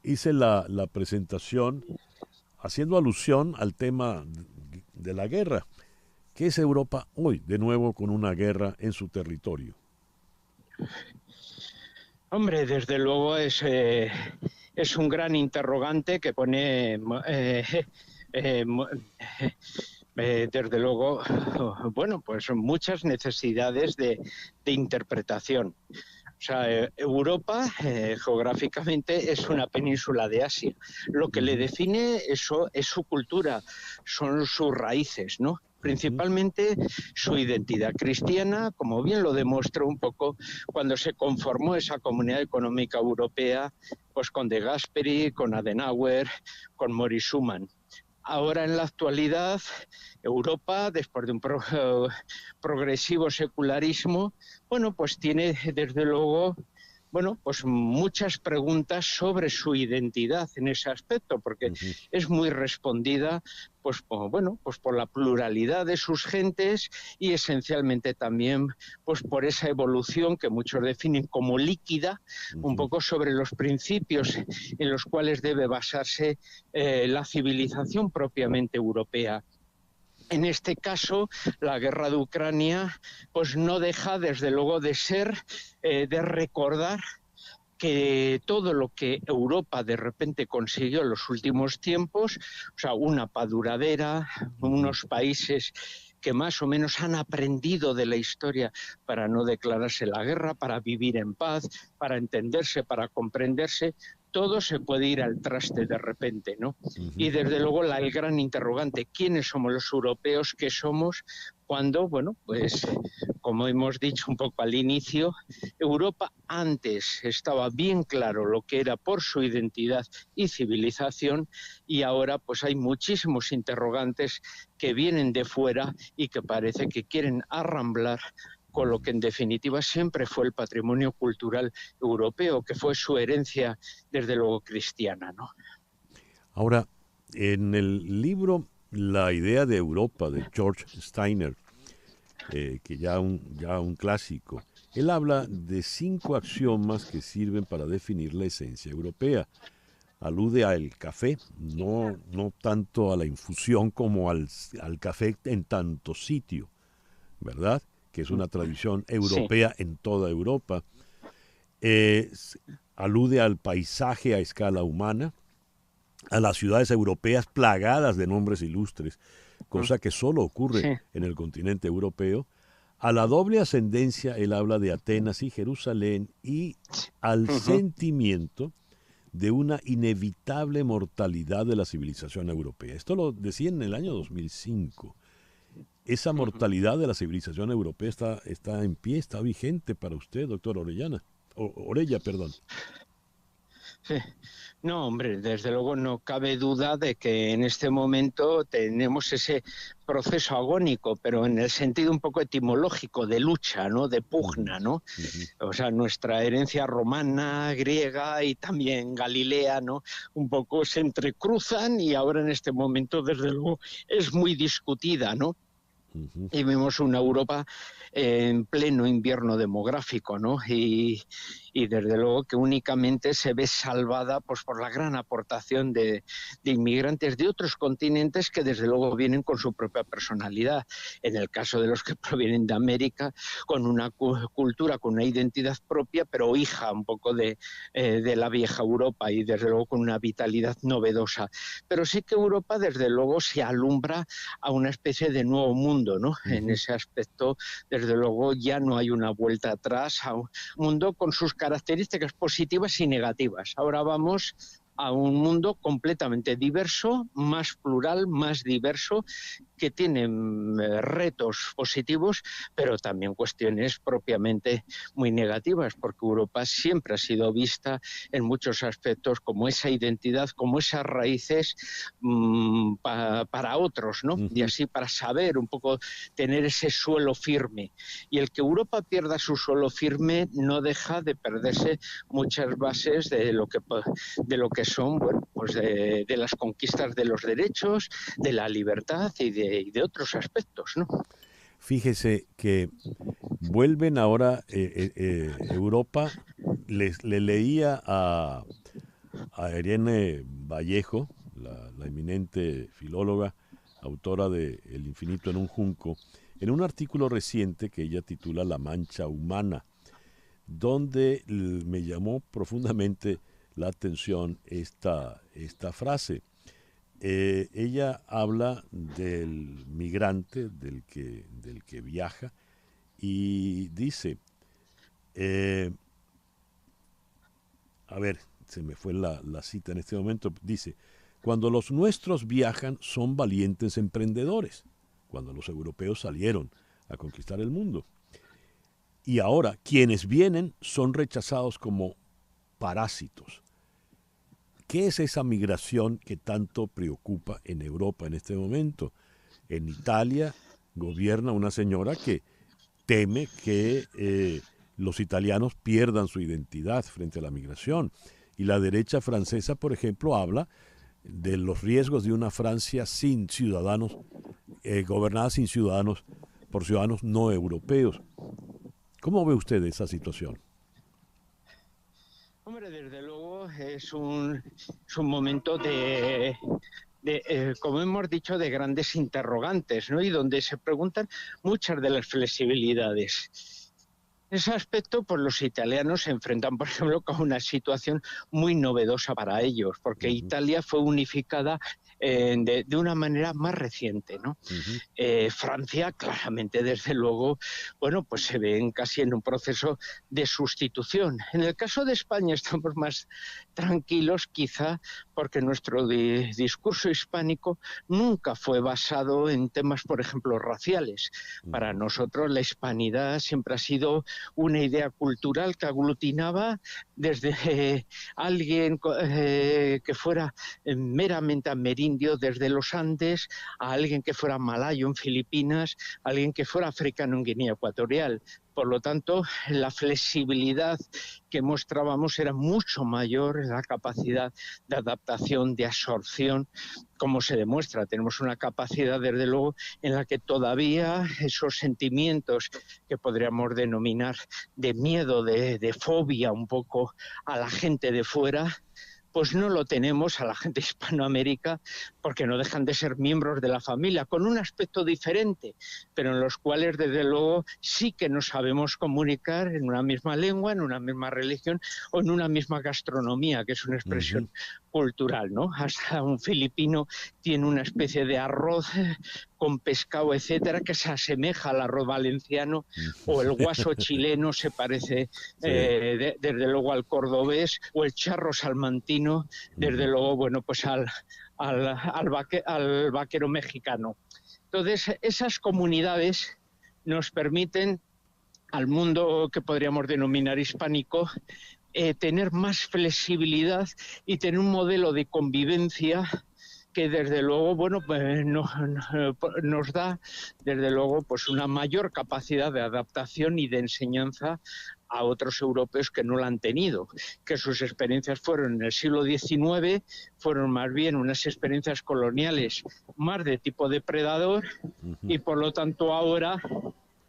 hice la presentación haciendo alusión al tema de la guerra. ¿Qué es Europa hoy, de nuevo con una guerra en su territorio? Hombre, desde luego es un gran interrogante que pone desde luego, bueno, pues muchas necesidades de interpretación. O sea, Europa geográficamente es una península de Asia. Lo que le define eso es su cultura, son sus raíces, ¿no? Principalmente su identidad cristiana, como bien lo demuestra un poco cuando se conformó esa Comunidad Económica Europea, pues con De Gasperi, con Adenauer, con Morris Schuman. Ahora, en la actualidad, Europa, después de un progresivo secularismo, bueno, pues tiene desde luego, bueno, pues muchas preguntas sobre su identidad en ese aspecto, porque es muy respondida, pues bueno, pues por la pluralidad de sus gentes y esencialmente también, pues por esa evolución que muchos definen como líquida, un poco sobre los principios en los cuales debe basarse la civilización propiamente europea. En este caso, la guerra de Ucrania pues no deja desde luego de ser, de recordar que todo lo que Europa de repente consiguió en los últimos tiempos, o sea, una paz duradera, unos países que más o menos han aprendido de la historia para no declararse la guerra, para vivir en paz, para entenderse, para comprenderse, todo se puede ir al traste de repente, ¿no? Y desde luego el gran interrogante, ¿quiénes somos los europeos? ¿Qué somos? Cuando, bueno, pues como hemos dicho un poco al inicio, Europa antes estaba bien claro lo que era por su identidad y civilización, y ahora pues hay muchísimos interrogantes que vienen de fuera y que parece que quieren arramblar con lo que en definitiva siempre fue el patrimonio cultural europeo, que fue su herencia desde luego cristiana, ¿no? Ahora, en el libro La idea de Europa de George Steiner, que ya un clásico, él habla de 5 axiomas que sirven para definir la esencia europea. Alude al café, no tanto a la infusión como al café en tanto sitio, ¿verdad? Que es una tradición europea en toda Europa. Alude al paisaje a escala humana, a las ciudades europeas plagadas de nombres ilustres, cosa que solo ocurre en el continente europeo. A la doble ascendencia, él habla de Atenas y Jerusalén, y al sentimiento de una inevitable mortalidad de la civilización europea. Esto lo decía en el año 2005. Esa mortalidad de la civilización europea está en pie, está vigente para usted, doctor Orella, perdón. Sí. No, hombre, desde luego no cabe duda de que en este momento tenemos ese proceso agónico, pero en el sentido un poco etimológico de lucha, ¿no? De pugna, ¿no? O sea, nuestra herencia romana, griega y también galilea, ¿no? Un poco se entrecruzan y ahora en este momento, desde luego, es muy discutida, ¿no? Y vemos una Europa en pleno invierno demográfico, ¿no? Y desde luego que únicamente se ve salvada pues por la gran aportación de inmigrantes de otros continentes que desde luego vienen con su propia personalidad. En el caso de los que provienen de América, con una cultura, con una identidad propia, pero hija un poco de la vieja Europa y desde luego con una vitalidad novedosa. Pero sí que Europa desde luego se alumbra a una especie de nuevo mundo, ¿no? En ese aspecto, desde luego ya no hay una vuelta atrás a un mundo con sus características positivas y negativas. Ahora vamos a un mundo completamente diverso, más plural, más diverso, que tiene retos positivos, pero también cuestiones propiamente muy negativas, porque Europa siempre ha sido vista en muchos aspectos como esa identidad, como esas raíces para otros, ¿no? Y así para saber un poco tener ese suelo firme. Y el que Europa pierda su suelo firme no deja de perderse muchas bases de lo que son, bueno, pues de las conquistas de los derechos, de la libertad y de otros aspectos, ¿no? Fíjese que vuelven ahora Europa. Le leía a Irene Vallejo, la eminente filóloga, autora de El infinito en un junco, en un artículo reciente que ella titula La mancha humana, donde me llamó profundamente la atención esta frase. ella habla del migrante, del que viaja, y dice, a ver, se me fue la cita en este momento, dice, cuando los nuestros viajan son valientes emprendedores, cuando los europeos salieron a conquistar el mundo. Y ahora, quienes vienen son rechazados como parásitos. ¿Qué es esa migración que tanto preocupa en Europa en este momento? En Italia gobierna una señora que teme que los italianos pierdan su identidad frente a la migración. Y la derecha francesa, por ejemplo, habla de los riesgos de una Francia sin ciudadanos, gobernada sin ciudadanos, por ciudadanos no europeos. ¿Cómo ve usted esa situación? Hombre, desde luego es un momento como hemos dicho, de grandes interrogantes, ¿no? Y donde se preguntan muchas de las flexibilidades. En ese aspecto, pues los italianos se enfrentan, por ejemplo, con una situación muy novedosa para ellos, porque Italia fue unificada de una manera más reciente, ¿no? Francia, claramente, desde luego, bueno, pues se ven casi en un proceso de sustitución. En el caso de España estamos más tranquilos, quizá porque nuestro discurso hispánico nunca fue basado en temas, por ejemplo, raciales. Para nosotros la hispanidad siempre ha sido una idea cultural que aglutinaba desde alguien que fuera meramente amerindio desde los Andes, a alguien que fuera malayo en Filipinas, a alguien que fuera africano en Guinea Ecuatorial. Por lo tanto, la flexibilidad que mostrábamos era mucho mayor, la capacidad de adaptación, de absorción, como se demuestra. Tenemos una capacidad, desde luego, en la que todavía esos sentimientos que podríamos denominar de miedo, de fobia un poco a la gente de fuera, pues no lo tenemos a la gente de Hispanoamérica, porque no dejan de ser miembros de la familia, con un aspecto diferente, pero en los cuales desde luego sí que nos sabemos comunicar en una misma lengua, en una misma religión o en una misma gastronomía, que es una expresión cultural, ¿no? Hasta un filipino tiene una especie de arroz con pescado, etcétera, que se asemeja al arroz valenciano, o el guaso chileno se parece desde luego al cordobés, o el charro salmantino, desde luego, bueno, pues al vaquero mexicano. Entonces, esas comunidades nos permiten al mundo que podríamos denominar hispánico tener más flexibilidad y tener un modelo de convivencia que desde luego, bueno, pues nos da desde luego pues una mayor capacidad de adaptación y de enseñanza a otros europeos que no la han tenido, que sus experiencias fueron en el siglo XIX, fueron más bien unas experiencias coloniales más de tipo depredador y por lo tanto ahora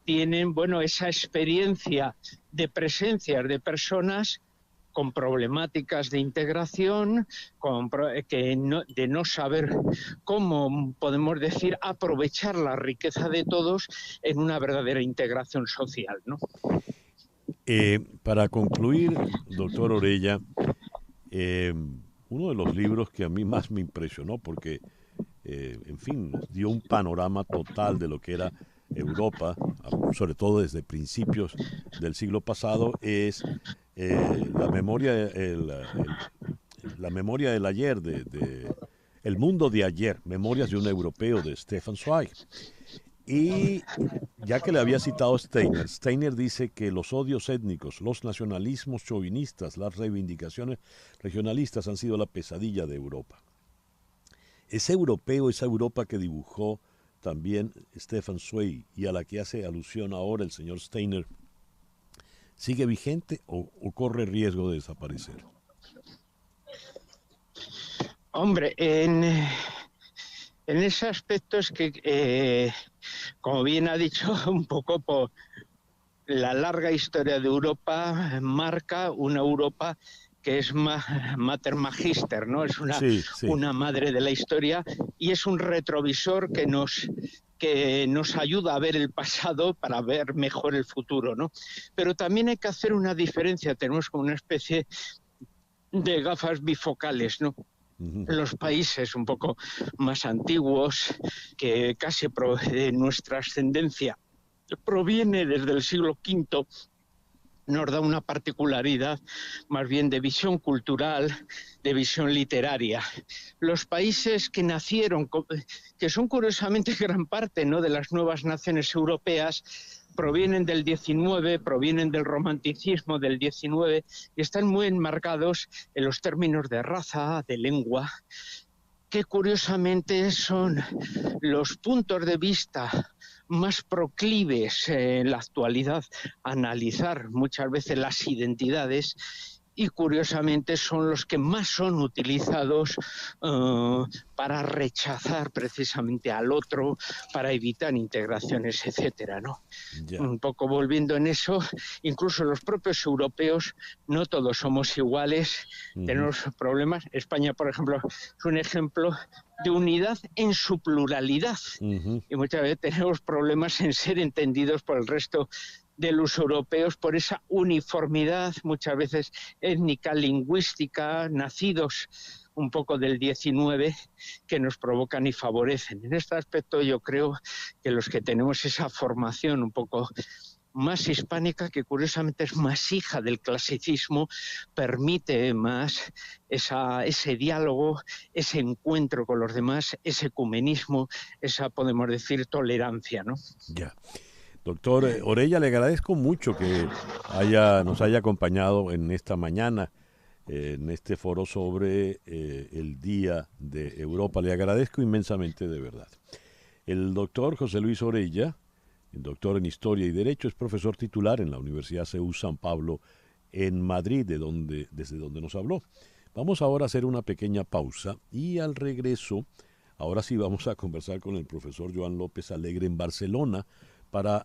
tienen, bueno, esa experiencia de presencias de personas con problemáticas de integración, de no saber cómo, podemos decir, aprovechar la riqueza de todos en una verdadera integración social, ¿no? Para concluir, doctor Orella, uno de los libros que a mí más me impresionó, porque, en fin, nos dio un panorama total de lo que era Europa, sobre todo desde principios del siglo pasado, es la memoria del ayer, El mundo de ayer, Memorias de un europeo, de Stefan Zweig. Y ya que le había citado Steiner dice que los odios étnicos, los nacionalismos chauvinistas, las reivindicaciones regionalistas han sido la pesadilla de Europa. Ese europeo, esa Europa que dibujó también Stefan Zweig y a la que hace alusión ahora el señor Steiner, ¿sigue vigente o corre riesgo de desaparecer? Hombre, en ese aspecto es que, como bien ha dicho, un poco por la larga historia de Europa marca una Europa que es mater magister, ¿no? Es una madre de la historia y es un retrovisor que nos ayuda a ver el pasado para ver mejor el futuro, ¿no? Pero también hay que hacer una diferencia, tenemos como una especie de gafas bifocales, ¿no? Los países un poco más antiguos, que casi nuestra ascendencia proviene desde el siglo V, nos da una particularidad más bien de visión cultural, de visión literaria. Los países que nacieron, que son curiosamente gran parte, ¿no?, de las nuevas naciones europeas, provienen del XIX, provienen del romanticismo del XIX y están muy enmarcados en los términos de raza, de lengua, que curiosamente son los puntos de vista más proclives en la actualidad a analizar muchas veces las identidades, y curiosamente son los que más son utilizados para rechazar precisamente al otro, para evitar integraciones, etcétera, ¿no? Ya. Un poco volviendo en eso, incluso los propios europeos, no todos somos iguales, tenemos problemas. España, por ejemplo, es un ejemplo de unidad en su pluralidad, y muchas veces tenemos problemas en ser entendidos por el resto de los europeos por esa uniformidad, muchas veces étnica, lingüística, nacidos un poco del 19, que nos provocan y favorecen. En este aspecto yo creo que los que tenemos esa formación un poco más hispánica, que curiosamente es más hija del clasicismo, permite más ese diálogo, ese encuentro con los demás, ese ecumenismo, esa, podemos decir, tolerancia, ¿no? Ya. Doctor Orella, le agradezco mucho que nos haya acompañado en esta mañana, en este foro sobre el Día de Europa. Le agradezco inmensamente, de verdad. El doctor José Luis Orella, el doctor en Historia y Derecho, es profesor titular en la Universidad CEU San Pablo en Madrid, desde donde nos habló. Vamos ahora a hacer una pequeña pausa y al regreso, ahora sí vamos a conversar con el profesor Joan López Alegre en Barcelona para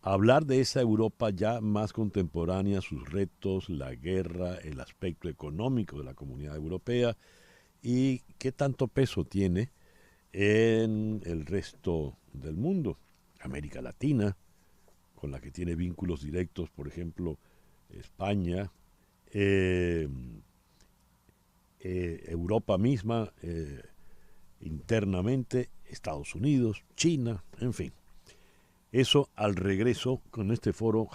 hablar de esa Europa ya más contemporánea, sus retos, la guerra, el aspecto económico de la Comunidad Europea y qué tanto peso tiene en el resto del mundo. América Latina, con la que tiene vínculos directos, por ejemplo, España, Europa misma, internamente, Estados Unidos, China, en fin. Eso al regreso con este foro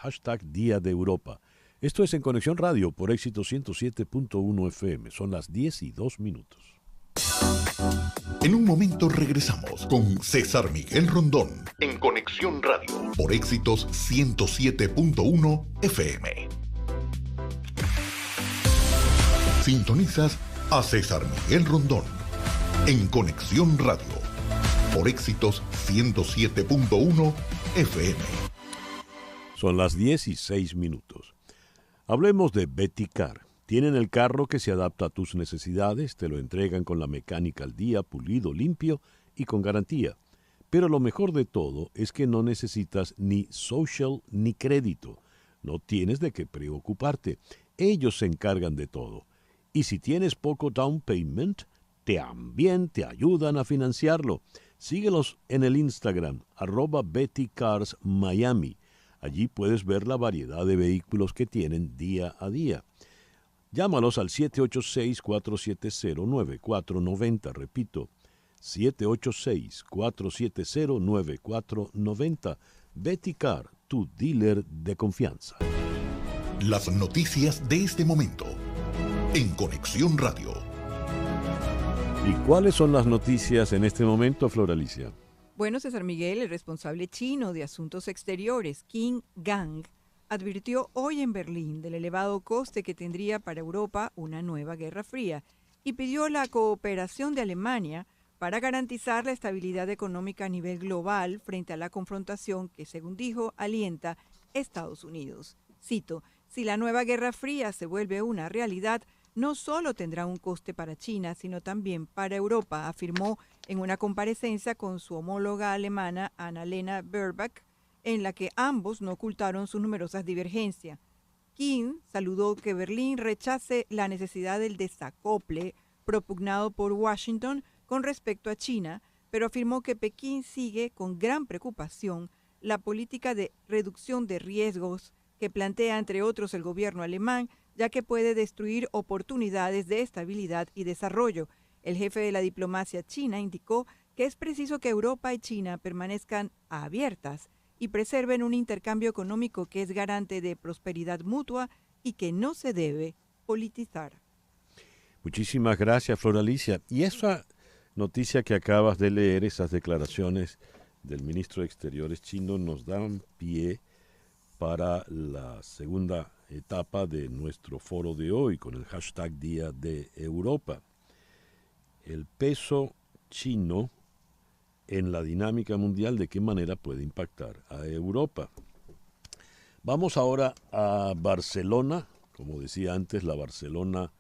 #Día de Europa. Esto es En Conexión Radio por Éxito 107.1 FM. Son las 10:02. En un momento regresamos con César Miguel Rondón en Conexión Radio por Éxitos 107.1 FM. Sintonizas a César Miguel Rondón en Conexión Radio por Éxitos 107.1 FM. Son las 10:06. Hablemos de Betty Car. Tienen el carro que se adapta a tus necesidades, te lo entregan con la mecánica al día, pulido, limpio y con garantía. Pero lo mejor de todo es que no necesitas ni social ni crédito. No tienes de qué preocuparte. Ellos se encargan de todo. Y si tienes poco down payment, también te ayudan a financiarlo. Síguelos en el Instagram, @BettyCarsMiami. Allí puedes ver la variedad de vehículos que tienen día a día. Llámalos al 786-470-9490. Repito, 786-470-9490. Betty Car, tu dealer de confianza. Las noticias de este momento en Conexión Radio. ¿Y cuáles son las noticias en este momento, Flor Alicia? Bueno, César Miguel, el responsable chino de Asuntos Exteriores, Qin Gang, advirtió hoy en Berlín del elevado coste que tendría para Europa una nueva guerra fría y pidió la cooperación de Alemania para garantizar la estabilidad económica a nivel global frente a la confrontación que, según dijo, alienta Estados Unidos. Cito, si la nueva guerra fría se vuelve una realidad, no solo tendrá un coste para China, sino también para Europa, afirmó en una comparecencia con su homóloga alemana Annalena Baerbock, en la que ambos no ocultaron sus numerosas divergencias. Qin saludó que Berlín rechace la necesidad del desacople propugnado por Washington con respecto a China, pero afirmó que Pekín sigue con gran preocupación la política de reducción de riesgos que plantea, entre otros, el gobierno alemán ya que puede destruir oportunidades de estabilidad y desarrollo. El jefe de la diplomacia china indicó que es preciso que Europa y China permanezcan abiertas y preserven un intercambio económico que es garante de prosperidad mutua y que no se debe politizar. Muchísimas gracias, Flor Alicia. Y esa noticia que acabas de leer, esas declaraciones del ministro de Exteriores chino, nos dan pie para la segunda etapa de nuestro foro de hoy, con el hashtag Día de Europa. El peso chino en la dinámica mundial, ¿de qué manera puede impactar a Europa? Vamos ahora a Barcelona, como decía antes, la Barcelona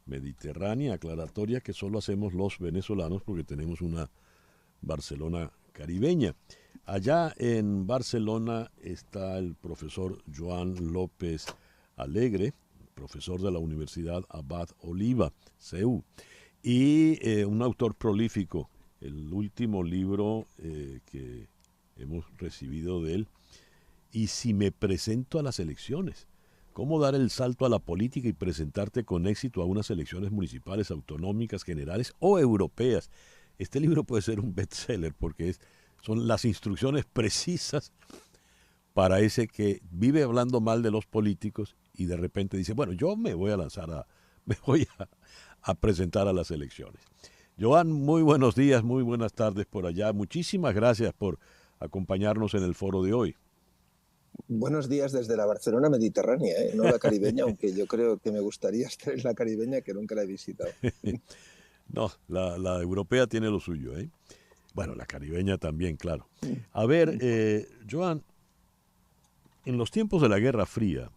mediterránea, aclaratoria que solo hacemos los venezolanos porque tenemos una Barcelona caribeña. Allá en Barcelona está el profesor Joan López Alegre, profesor de la Universidad Abad Oliva, CEU, y un autor prolífico. El último libro que hemos recibido de él, Y si me presento a las elecciones, ¿cómo dar el salto a la política y presentarte con éxito a unas elecciones municipales, autonómicas, generales o europeas? Este libro puede ser un bestseller porque son las instrucciones precisas para ese que vive hablando mal de los políticos y de repente dice, bueno, yo me voy a presentar a las elecciones. Joan, muy buenos días, muy buenas tardes por allá. Muchísimas gracias por acompañarnos en el foro de hoy. Buenos días desde la Barcelona mediterránea, no la caribeña, aunque yo creo que me gustaría estar en la caribeña, que nunca la he visitado. No, la europea tiene lo suyo, ¿eh? Bueno, la caribeña también, claro. A ver, Joan, en los tiempos de la Guerra Fría,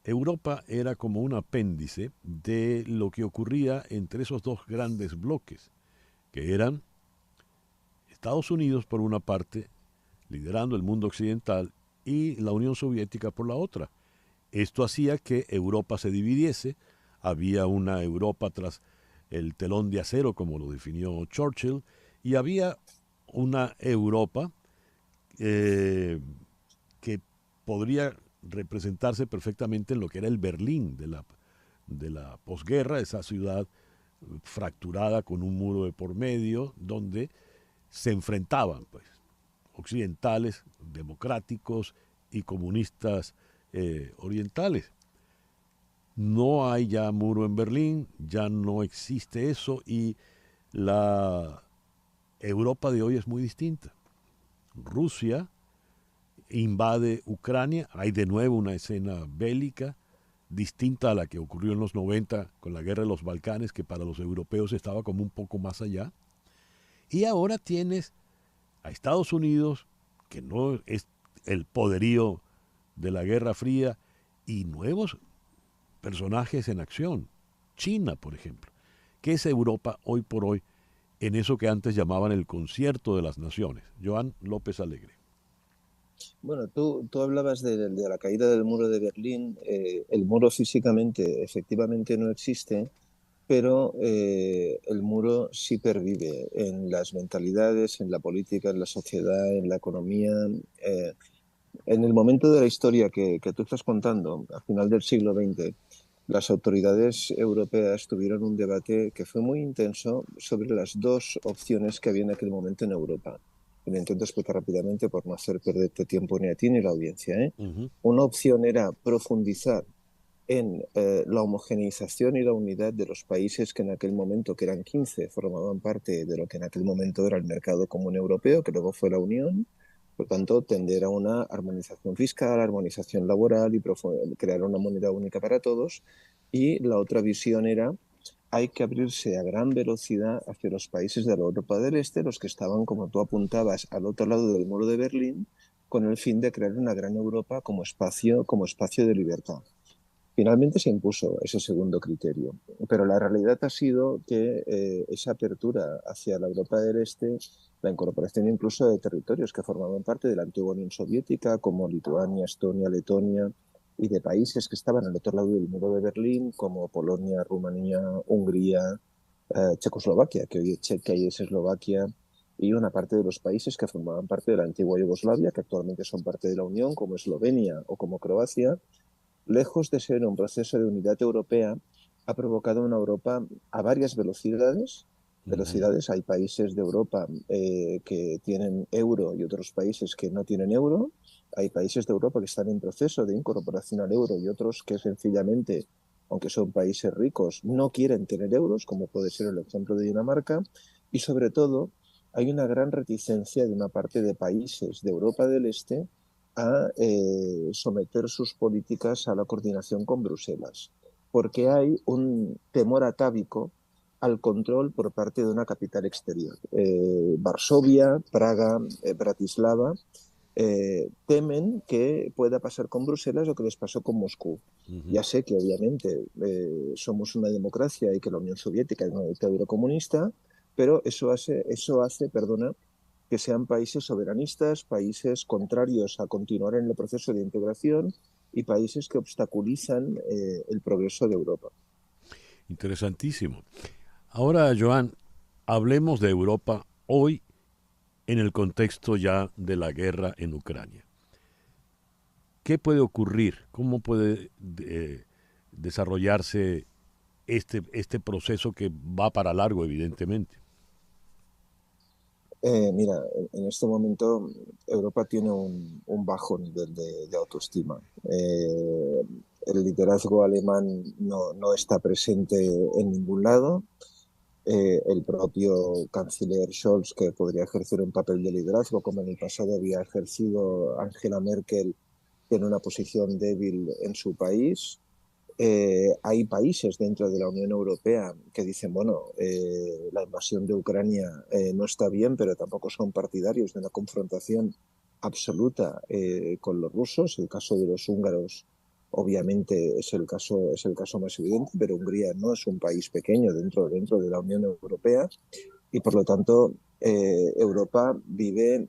Europa era como un apéndice de lo que ocurría entre esos dos grandes bloques, que eran Estados Unidos por una parte, liderando el mundo occidental, y la Unión Soviética por la otra. Esto hacía que Europa se dividiese, había una Europa tras el telón de acero, como lo definió Churchill, y había una Europa que podría representarse perfectamente en lo que era el Berlín de la posguerra, esa ciudad fracturada con un muro de por medio, donde se enfrentaban pues occidentales, democráticos y comunistas orientales. No hay ya muro en Berlín, ya no existe eso y la Europa de hoy es muy distinta. Rusia invade Ucrania, hay de nuevo una escena bélica distinta a la que ocurrió en los 90 con la guerra de los Balcanes, que para los europeos estaba como un poco más allá. Y ahora tienes a Estados Unidos, que no es el poderío de la Guerra Fría, y nuevos personajes en acción. China, por ejemplo. ¿Qué es Europa hoy por hoy en eso que antes llamaban el concierto de las naciones? Joan López Alegre. Bueno, tú hablabas de la caída del muro de Berlín. El muro físicamente efectivamente no existe, pero el muro sí pervive en las mentalidades, en la política, en la sociedad, en la economía. En el momento de la historia que tú estás contando, a final del siglo XX, las autoridades europeas tuvieron un debate que fue muy intenso sobre las dos opciones que había en aquel momento en Europa. Y lo intento explicar rápidamente por no hacer perderte tiempo ni a ti ni a la audiencia. Una opción era profundizar en la homogeneización y la unidad de los países que en aquel momento, que eran 15, formaban parte de lo que en aquel momento era el mercado común europeo, que luego fue la Unión. Por tanto, tender a una armonización fiscal, armonización laboral y crear una moneda única para todos. Y la otra visión era, hay que abrirse a gran velocidad hacia los países de la Europa del Este, los que estaban, como tú apuntabas, al otro lado del muro de Berlín, con el fin de crear una gran Europa como espacio de libertad. Finalmente se impuso ese segundo criterio, pero la realidad ha sido que esa apertura hacia la Europa del Este, la incorporación incluso de territorios que formaban parte de la antigua Unión Soviética, como Lituania, Estonia, Letonia, y de países que estaban al otro lado del muro de Berlín, como Polonia, Rumanía, Hungría, Checoslovaquia, que hoy es Chequia y es Eslovaquia, y una parte de los países que formaban parte de la antigua Yugoslavia, que actualmente son parte de la Unión, como Eslovenia o como Croacia. lejos de ser un proceso de unidad europea, ha provocado una Europa a varias velocidades. Hay países de Europa que tienen euro y otros países que no tienen euro. Hay países de Europa que están en proceso de incorporación al euro y otros que sencillamente, aunque son países ricos, no quieren tener euros, como puede ser el ejemplo de Dinamarca. Y sobre todo, hay una gran reticencia de una parte de países de Europa del Este a someter sus políticas a la coordinación con Bruselas, porque hay un temor atávico al control por parte de una capital exterior. Varsovia, Praga, Bratislava temen que pueda pasar con Bruselas lo que les pasó con Moscú. Ya sé que obviamente somos una democracia y que la Unión Soviética es una dictadura comunista, pero eso hace, que sean países soberanistas, países contrarios a continuar en el proceso de integración y países que obstaculizan el progreso de Europa. Interesantísimo. Ahora, Joan, hablemos de Europa hoy en el contexto ya de la guerra en Ucrania. ¿Qué puede ocurrir? ¿Cómo puede desarrollarse este proceso que va para largo, evidentemente? Mira, en este momento Europa tiene un bajo nivel de autoestima. El liderazgo alemán no está presente en ningún lado. El propio canciller Scholz, que podría ejercer un papel de liderazgo, como en el pasado había ejercido Angela Merkel, tiene una posición débil en su país. Hay países dentro de la Unión Europea que dicen, bueno, la invasión de Ucrania no está bien, pero tampoco son partidarios de una confrontación absoluta con los rusos. El caso de los húngaros obviamente es el caso más evidente, pero Hungría no es un país pequeño dentro de la Unión Europea y por lo tanto Europa vive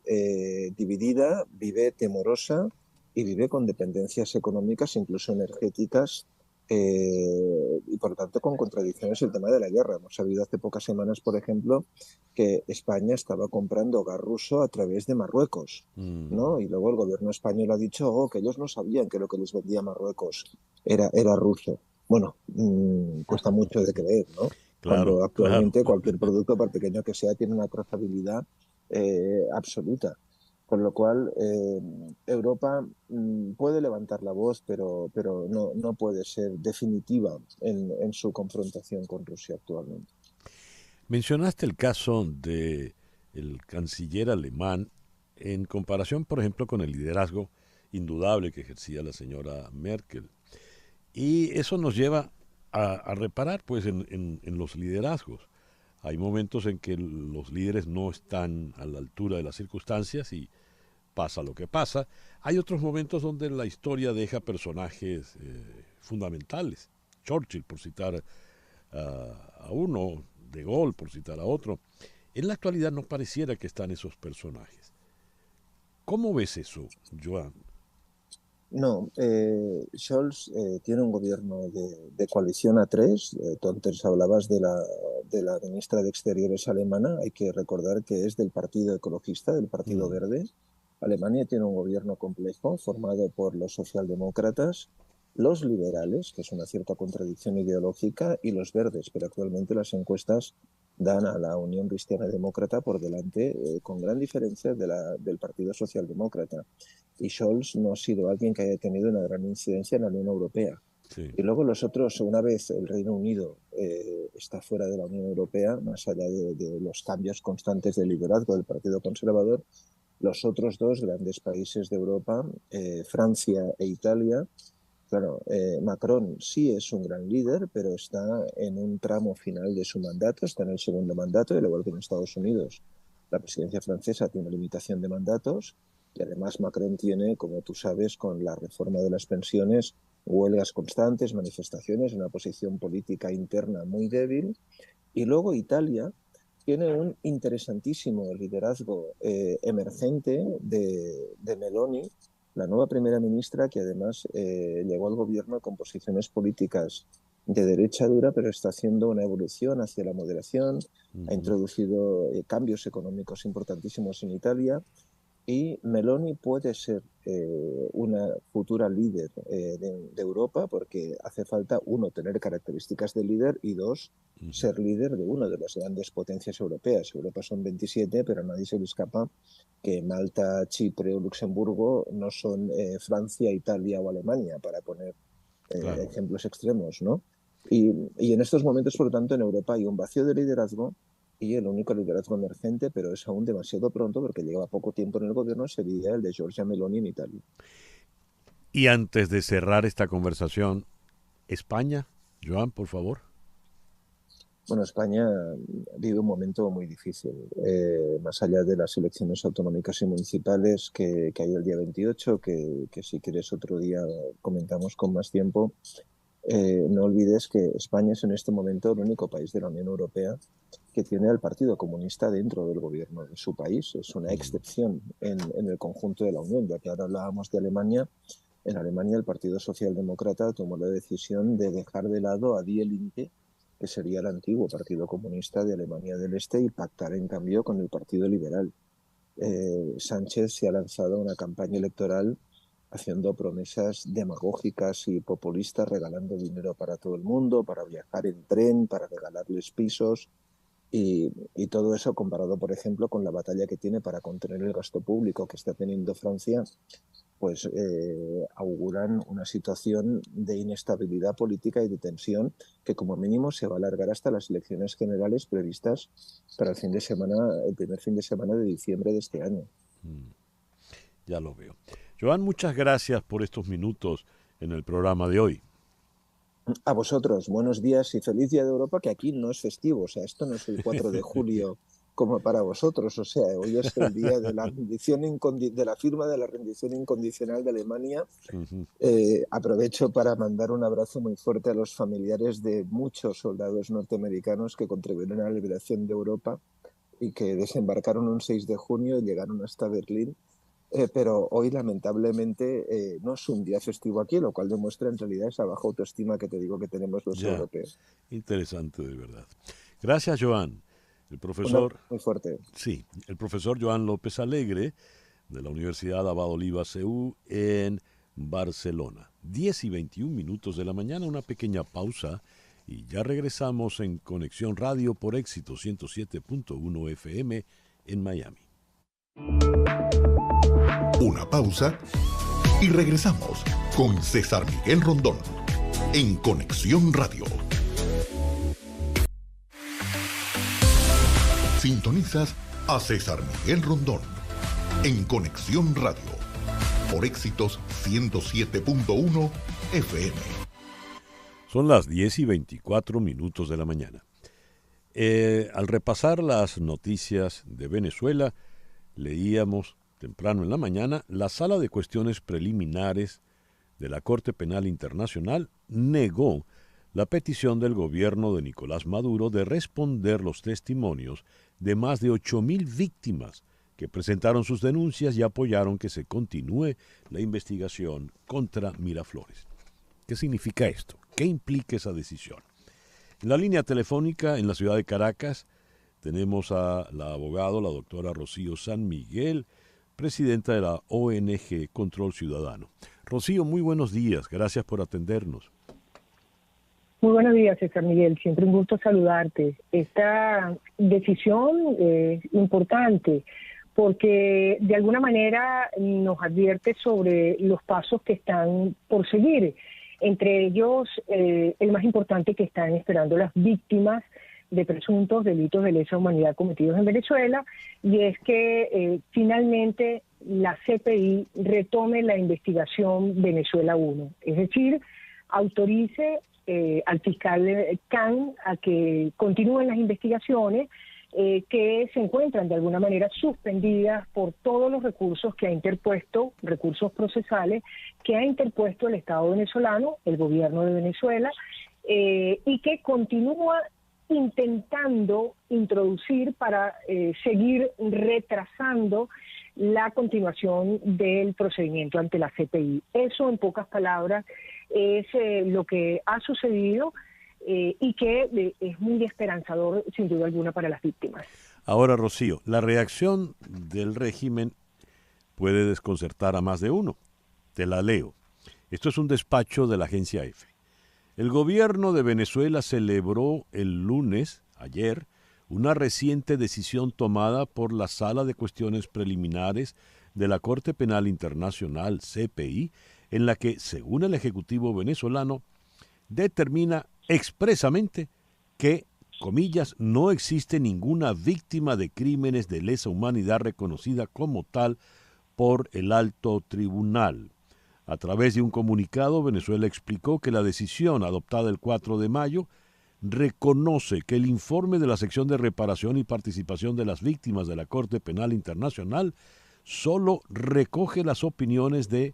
dividida, vive temorosa y vive con dependencias económicas, incluso energéticas, y por lo tanto con contradicciones el tema de la guerra. Hemos sabido hace pocas semanas, por ejemplo, que España estaba comprando gas ruso a través de Marruecos, ¿no? Y luego el gobierno español ha dicho que ellos no sabían que lo que les vendía Marruecos era ruso. Bueno, cuesta mucho de creer, ¿no? Claro, Cuando actualmente claro. cualquier producto, por pequeño que sea, tiene una trazabilidad absoluta. Con lo cual, Europa puede levantar la voz, pero no puede ser definitiva en su confrontación con Rusia actualmente. Mencionaste el caso del canciller alemán en comparación, por ejemplo, con el liderazgo indudable que ejercía la señora Merkel. Y eso nos lleva a reparar pues, en los liderazgos. Hay momentos en que los líderes no están a la altura de las circunstancias y pasa lo que pasa. Hay otros momentos donde la historia deja personajes fundamentales. Churchill, por citar a uno, De Gaulle, por citar a otro. En la actualidad no pareciera que están esos personajes. ¿Cómo ves eso, Joan? No, Scholz tiene un gobierno de coalición a tres. Tú antes hablabas de la ministra de Exteriores alemana. Hay que recordar que es del Partido Ecologista, del Partido Verde. Alemania tiene un gobierno complejo formado por los socialdemócratas, los liberales, que es una cierta contradicción ideológica, y los verdes, pero actualmente las encuestas dan a la Unión Cristiana Demócrata por delante con gran diferencia del Partido Socialdemócrata. Y Scholz no ha sido alguien que haya tenido una gran incidencia en la Unión Europea. Sí. Y luego los otros, una vez el Reino Unido está fuera de la Unión Europea, más allá de los cambios constantes de liderazgo del Partido Conservador, los otros dos grandes países de Europa, Francia e Italia, claro, Macron sí es un gran líder, pero está en un tramo final de su mandato, está en el segundo mandato, y al igual que en Estados Unidos, la presidencia francesa tiene limitación de mandatos, y además Macron tiene, como tú sabes, con la reforma de las pensiones, huelgas constantes, manifestaciones, una posición política interna muy débil. Y luego Italia tiene un interesantísimo liderazgo emergente de Meloni, la nueva primera ministra, que además llegó al gobierno con posiciones políticas de derecha dura, pero está haciendo una evolución hacia la moderación, ha introducido cambios económicos importantísimos en Italia y Meloni puede ser una futura líder de Europa, porque hace falta, uno, tener características de líder y dos, ser líder de una de las grandes potencias europeas. Europa son 27, pero a nadie se le escapa que Malta, Chipre o Luxemburgo no son Francia, Italia o Alemania, para poner ejemplos extremos, ¿no? Y en estos momentos, por lo tanto, en Europa hay un vacío de liderazgo y el único liderazgo emergente, pero es aún demasiado pronto porque lleva poco tiempo en el gobierno, sería el de Giorgia Meloni en Italia. Y antes de cerrar esta conversación, España, Joan, por favor. Bueno, España vive un momento muy difícil, más allá de las elecciones autonómicas y municipales que hay el día 28, que si quieres otro día comentamos con más tiempo. No olvides que España es en este momento el único país de la Unión Europea que tiene al Partido Comunista dentro del gobierno de su país. Es una excepción en el conjunto de la Unión, ya que ahora hablábamos de Alemania. En Alemania el Partido Socialdemócrata tomó la decisión de dejar de lado a Die Linke, que sería el antiguo Partido Comunista de Alemania del Este, y pactar en cambio con el Partido Liberal. Sánchez se ha lanzado a una campaña electoral haciendo promesas demagógicas y populistas, regalando dinero para todo el mundo, para viajar en tren, para regalarles pisos, y todo eso comparado, por ejemplo, con la batalla que tiene para contener el gasto público que está teniendo Francia, pues auguran una situación de inestabilidad política y de tensión que como mínimo se va a alargar hasta las elecciones generales previstas para el primer fin de semana de diciembre de este año. Ya lo veo. Joan, muchas gracias por estos minutos en el programa de hoy. A vosotros, buenos días y feliz Día de Europa, que aquí no es festivo, o sea, esto no es el 4 de julio como para vosotros, o sea, hoy es el día de la firma de la rendición incondicional de Alemania. Aprovecho para mandar un abrazo muy fuerte a los familiares de muchos soldados norteamericanos que contribuyeron a la liberación de Europa y que desembarcaron un 6 de junio y llegaron hasta Berlín. Pero hoy lamentablemente no es un día festivo aquí, lo cual demuestra en realidad esa baja autoestima que te digo que tenemos los europeos. Interesante, de verdad. Gracias, Joan. El profesor, muy fuerte. Sí, el profesor Joan López Alegre, de la Universidad Abad Oliba CEU en Barcelona. 10:21 de la mañana, una pequeña pausa y ya regresamos en Conexión Radio por Éxito 107.1 FM en Miami. Una pausa y regresamos con César Miguel Rondón en Conexión Radio. Sintonizas a César Miguel Rondón en Conexión Radio por Éxitos 107.1 FM. Son las 10:24 de la mañana. Al repasar las noticias de Venezuela, leíamos temprano en la mañana, la Sala de Cuestiones Preliminares de la Corte Penal Internacional negó la petición del gobierno de Nicolás Maduro de responder los testimonios de más de 8,000 víctimas que presentaron sus denuncias y apoyaron que se continúe la investigación contra Miraflores. ¿Qué significa esto? ¿Qué implica esa decisión? En la línea telefónica en la ciudad de Caracas tenemos a la abogada, la doctora Rocío San Miguel, presidenta de la ONG Control Ciudadano. Rocío, muy buenos días. Gracias por atendernos. Muy buenos días, César Miguel. Siempre un gusto saludarte. Esta decisión es importante porque de alguna manera nos advierte sobre los pasos que están por seguir. Entre ellos, el más importante que están esperando las víctimas de presuntos delitos de lesa humanidad cometidos en Venezuela, y es que finalmente la CPI retome la investigación Venezuela 1, es decir, autorice al fiscal Khan a que continúen las investigaciones que se encuentran de alguna manera suspendidas por todos los recursos que ha interpuesto, recursos procesales, que ha interpuesto el Estado venezolano, el gobierno de Venezuela, y que continúa intentando introducir para seguir retrasando la continuación del procedimiento ante la CPI. Eso, en pocas palabras, es lo que ha sucedido y que es muy esperanzador, sin duda alguna, para las víctimas. Ahora, Rocío, la reacción del régimen puede desconcertar a más de uno. Te la leo. Esto es un despacho de la agencia EFE. El gobierno de Venezuela celebró el lunes, ayer, una reciente decisión tomada por la Sala de Cuestiones Preliminares de la Corte Penal Internacional, CPI, en la que, según el Ejecutivo venezolano, determina expresamente que, comillas, no existe ninguna víctima de crímenes de lesa humanidad reconocida como tal por el alto tribunal. A través de un comunicado, Venezuela explicó que la decisión adoptada el 4 de mayo reconoce que el informe de la sección de reparación y participación de las víctimas de la Corte Penal Internacional solo recoge las opiniones de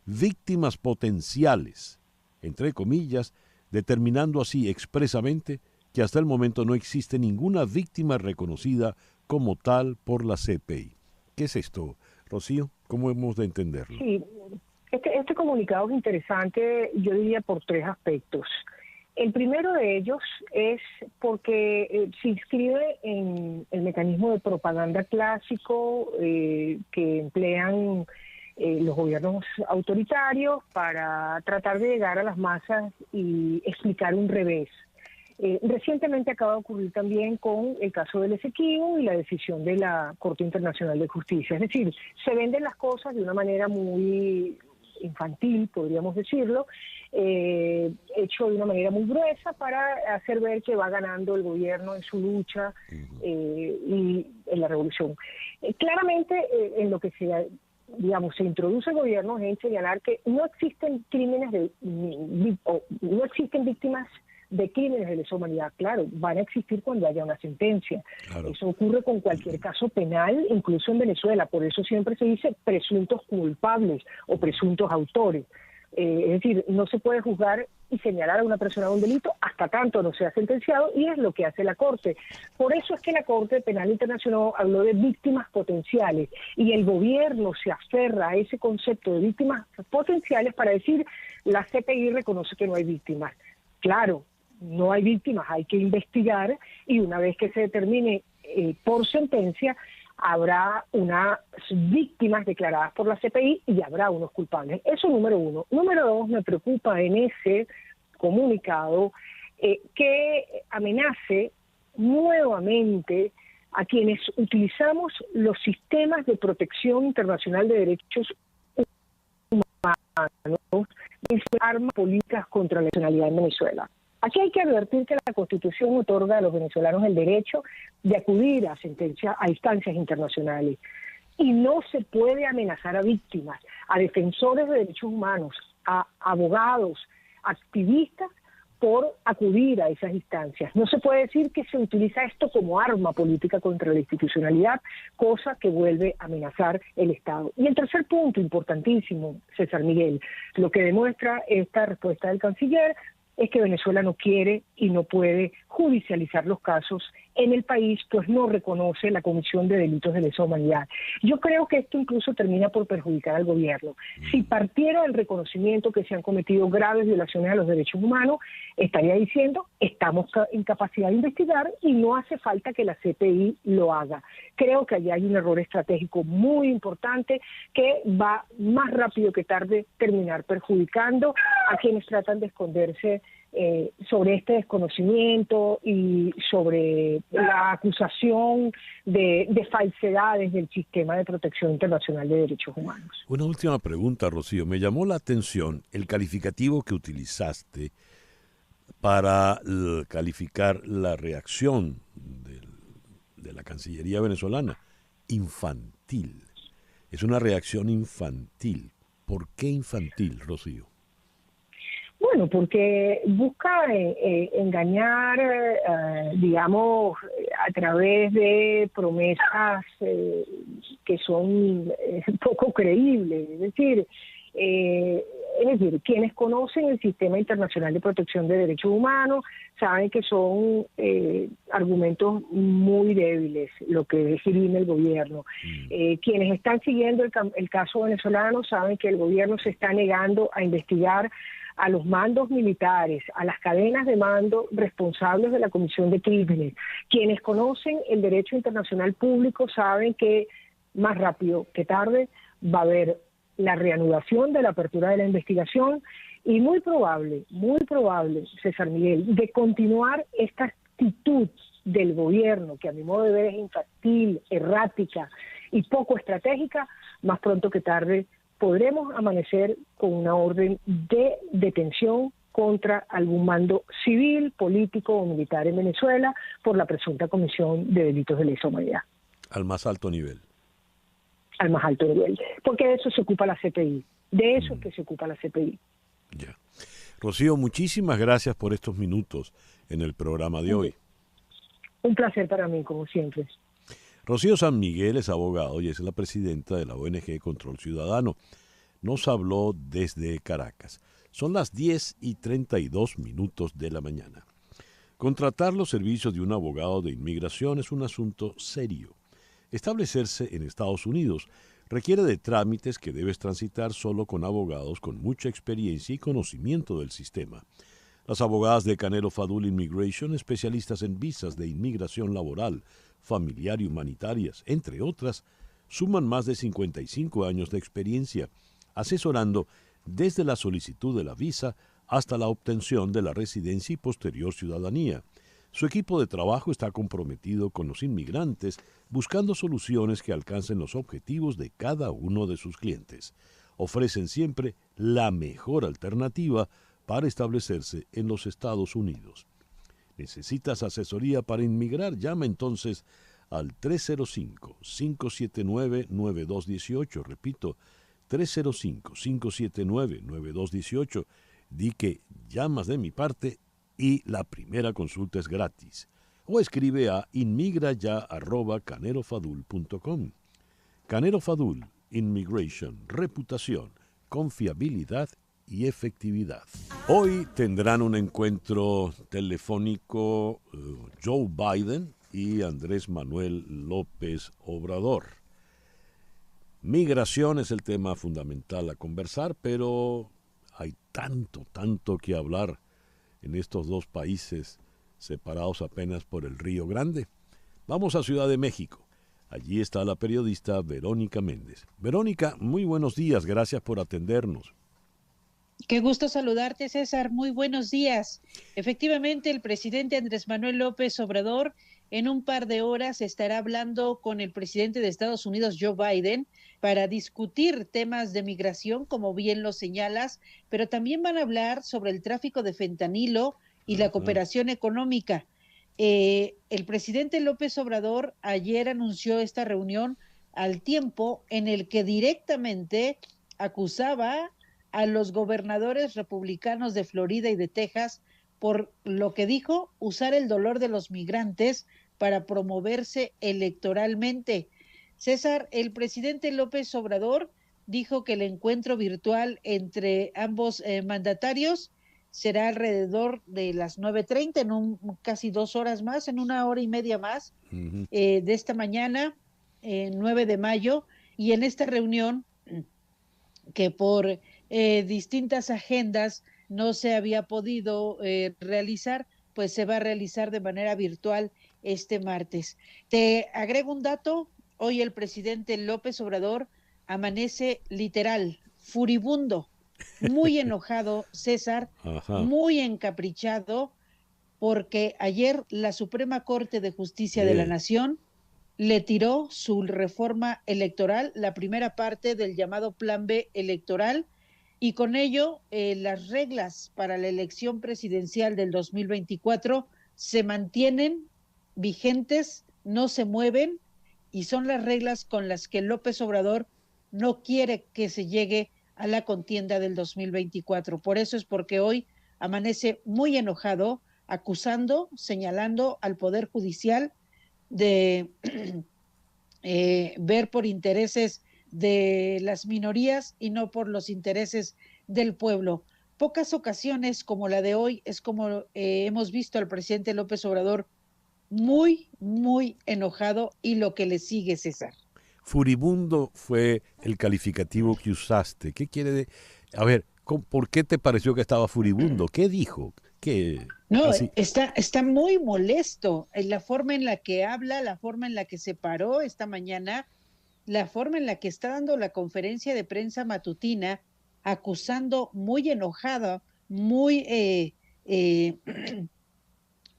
víctimas potenciales, entre comillas, determinando así expresamente que hasta el momento no existe ninguna víctima reconocida como tal por la CPI. ¿Qué es esto, Rocío? ¿Cómo hemos de entenderlo? Sí, este comunicado es interesante, yo diría, por tres aspectos. El primero de ellos es porque se inscribe en el mecanismo de propaganda clásico que emplean los gobiernos autoritarios para tratar de llegar a las masas y explicar un revés. Recientemente acaba de ocurrir también con el caso del Esequibo y la decisión de la Corte Internacional de Justicia. Es decir, se venden las cosas de una manera muy infantil, podríamos decirlo, hecho de una manera muy gruesa para hacer ver que va ganando el gobierno en su lucha y en la revolución. Claramente, en lo que se introduce el gobierno es en señalar que no existen crímenes no existen víctimas de crímenes de lesa humanidad. Claro, van a existir cuando haya una sentencia. Claro. Eso ocurre con cualquier caso penal, incluso en Venezuela. Por eso siempre se dice presuntos culpables o presuntos autores. Es decir, no se puede juzgar y señalar a una persona de un delito hasta tanto no sea sentenciado, y es lo que hace la Corte. Por eso es que la Corte Penal Internacional habló de víctimas potenciales, y el gobierno se aferra a ese concepto de víctimas potenciales para decir la CPI reconoce que no hay víctimas. Claro, no hay víctimas, hay que investigar, y una vez que se determine por sentencia, habrá unas víctimas declaradas por la CPI y habrá unos culpables. Eso número uno. Número dos, me preocupa en ese comunicado que amenace nuevamente a quienes utilizamos los sistemas de protección internacional de derechos humanos en armas políticas contra la nacionalidad en Venezuela. Aquí hay que advertir que la Constitución otorga a los venezolanos el derecho de acudir a instancias internacionales, y no se puede amenazar a víctimas, a defensores de derechos humanos, a abogados, activistas por acudir a esas instancias. No se puede decir que se utiliza esto como arma política contra la institucionalidad, cosa que vuelve a amenazar el Estado. Y el tercer punto, importantísimo, César Miguel, lo que demuestra esta respuesta del canciller es que Venezuela no quiere y no puede judicializar los casos en el país, pues no reconoce la comisión de delitos de lesa humanidad. Yo creo que esto incluso termina por perjudicar al gobierno. Si partiera del reconocimiento que se han cometido graves violaciones a los derechos humanos, estaría diciendo, estamos en capacidad de investigar y no hace falta que la CPI lo haga. Creo que allí hay un error estratégico muy importante que va más rápido que tarde terminar perjudicando a quienes tratan de esconderse sobre este desconocimiento y sobre la acusación de falsedades del sistema de protección internacional de derechos humanos. Una última pregunta, Rocío. Me llamó la atención el calificativo que utilizaste para calificar la reacción de la Cancillería venezolana. Infantil. Es una reacción infantil. ¿Por qué infantil, Rocío? Bueno, porque busca engañar, digamos, a través de promesas que son poco creíbles. Es decir, quienes conocen el sistema internacional de protección de derechos humanos saben que son argumentos muy débiles lo que esgrime el gobierno. Quienes están siguiendo el caso venezolano saben que el gobierno se está negando a investigar a los mandos militares, a las cadenas de mando responsables de la comisión de crímenes. Quienes conocen el derecho internacional público saben que más rápido que tarde va a haber la reanudación de la apertura de la investigación y muy probable, César Miguel, de continuar esta actitud del gobierno, que a mi modo de ver es infantil, errática y poco estratégica, más pronto que tarde podremos amanecer con una orden de detención contra algún mando civil, político o militar en Venezuela por la presunta comisión de delitos de lesa humanidad. Al más alto nivel. Al más alto nivel. Porque de eso se ocupa la CPI. De eso es que se ocupa la CPI. Ya. Rocío, muchísimas gracias por estos minutos en el programa de hoy. Un placer para mí, como siempre. Rocío San Miguel es abogado y es la presidenta de la ONG Control Ciudadano. Nos habló desde Caracas. Son las 10:32 de la mañana. Contratar los servicios de un abogado de inmigración es un asunto serio. Establecerse en Estados Unidos requiere de trámites que debes transitar solo con abogados con mucha experiencia y conocimiento del sistema. Las abogadas de Canelo Fadul Immigration, especialistas en visas de inmigración laboral, familiar y humanitarias, entre otras, suman más de 55 años de experiencia, asesorando desde la solicitud de la visa hasta la obtención de la residencia y posterior ciudadanía. Su equipo de trabajo está comprometido con los inmigrantes, buscando soluciones que alcancen los objetivos de cada uno de sus clientes. Ofrecen siempre la mejor alternativa para establecerse en los Estados Unidos. ¿Necesitas asesoría para inmigrar? Llama entonces al 305-579-9218. Repito, 305-579-9218. Di que llamas de mi parte y la primera consulta es gratis. O escribe a inmigraya@canerofadul.com. Canero Fadul, Immigration, reputación, confiabilidad y efectividad. Hoy tendrán un encuentro telefónico Joe Biden y Andrés Manuel López Obrador. Migración es el tema fundamental a conversar, pero hay tanto que hablar en estos dos países separados apenas por el Río Grande. Vamos a Ciudad de México. Allí está la periodista Verónica Méndez. Verónica, muy buenos días, gracias por atendernos. Qué gusto saludarte, César. Muy buenos días. Efectivamente, el presidente Andrés Manuel López Obrador en un par de horas estará hablando con el presidente de Estados Unidos, Joe Biden, para discutir temas de migración, como bien lo señalas, pero también van a hablar sobre el tráfico de fentanilo y la cooperación económica. El presidente López Obrador ayer anunció esta reunión al tiempo en el que directamente acusaba a los gobernadores republicanos de Florida y de Texas por lo que dijo, usar el dolor de los migrantes para promoverse electoralmente. César, el presidente López Obrador dijo que el encuentro virtual entre ambos mandatarios será alrededor de las 9:30, en casi 2 horas más, en 1 hora y media más, de esta mañana, 9 de mayo, y en esta reunión que por distintas agendas no se había podido realizar, pues se va a realizar de manera virtual este martes. Te agrego un dato, hoy el presidente López Obrador amanece literal, furibundo, muy enojado, César, muy encaprichado, porque ayer la Suprema Corte de Justicia de la Nación le tiró su reforma electoral, la primera parte del llamado Plan B electoral, y con ello las reglas para la elección presidencial del 2024 se mantienen vigentes, no se mueven, y son las reglas con las que López Obrador no quiere que se llegue a la contienda del 2024. Por eso es porque hoy amanece muy enojado, acusando, señalando al Poder Judicial de ver por intereses de las minorías y no por los intereses del pueblo. Pocas ocasiones como la de hoy es como hemos visto al presidente López Obrador muy enojado, y lo que le sigue, César. Furibundo fue el calificativo que usaste. ¿Qué quiere decir? A ver, ¿por qué te pareció que estaba furibundo? ¿Qué dijo? ¿Qué? No, está muy molesto en la forma en la que habla, la forma en la que se paró esta mañana la forma en la que está dando la conferencia de prensa matutina, acusando muy enojada, muy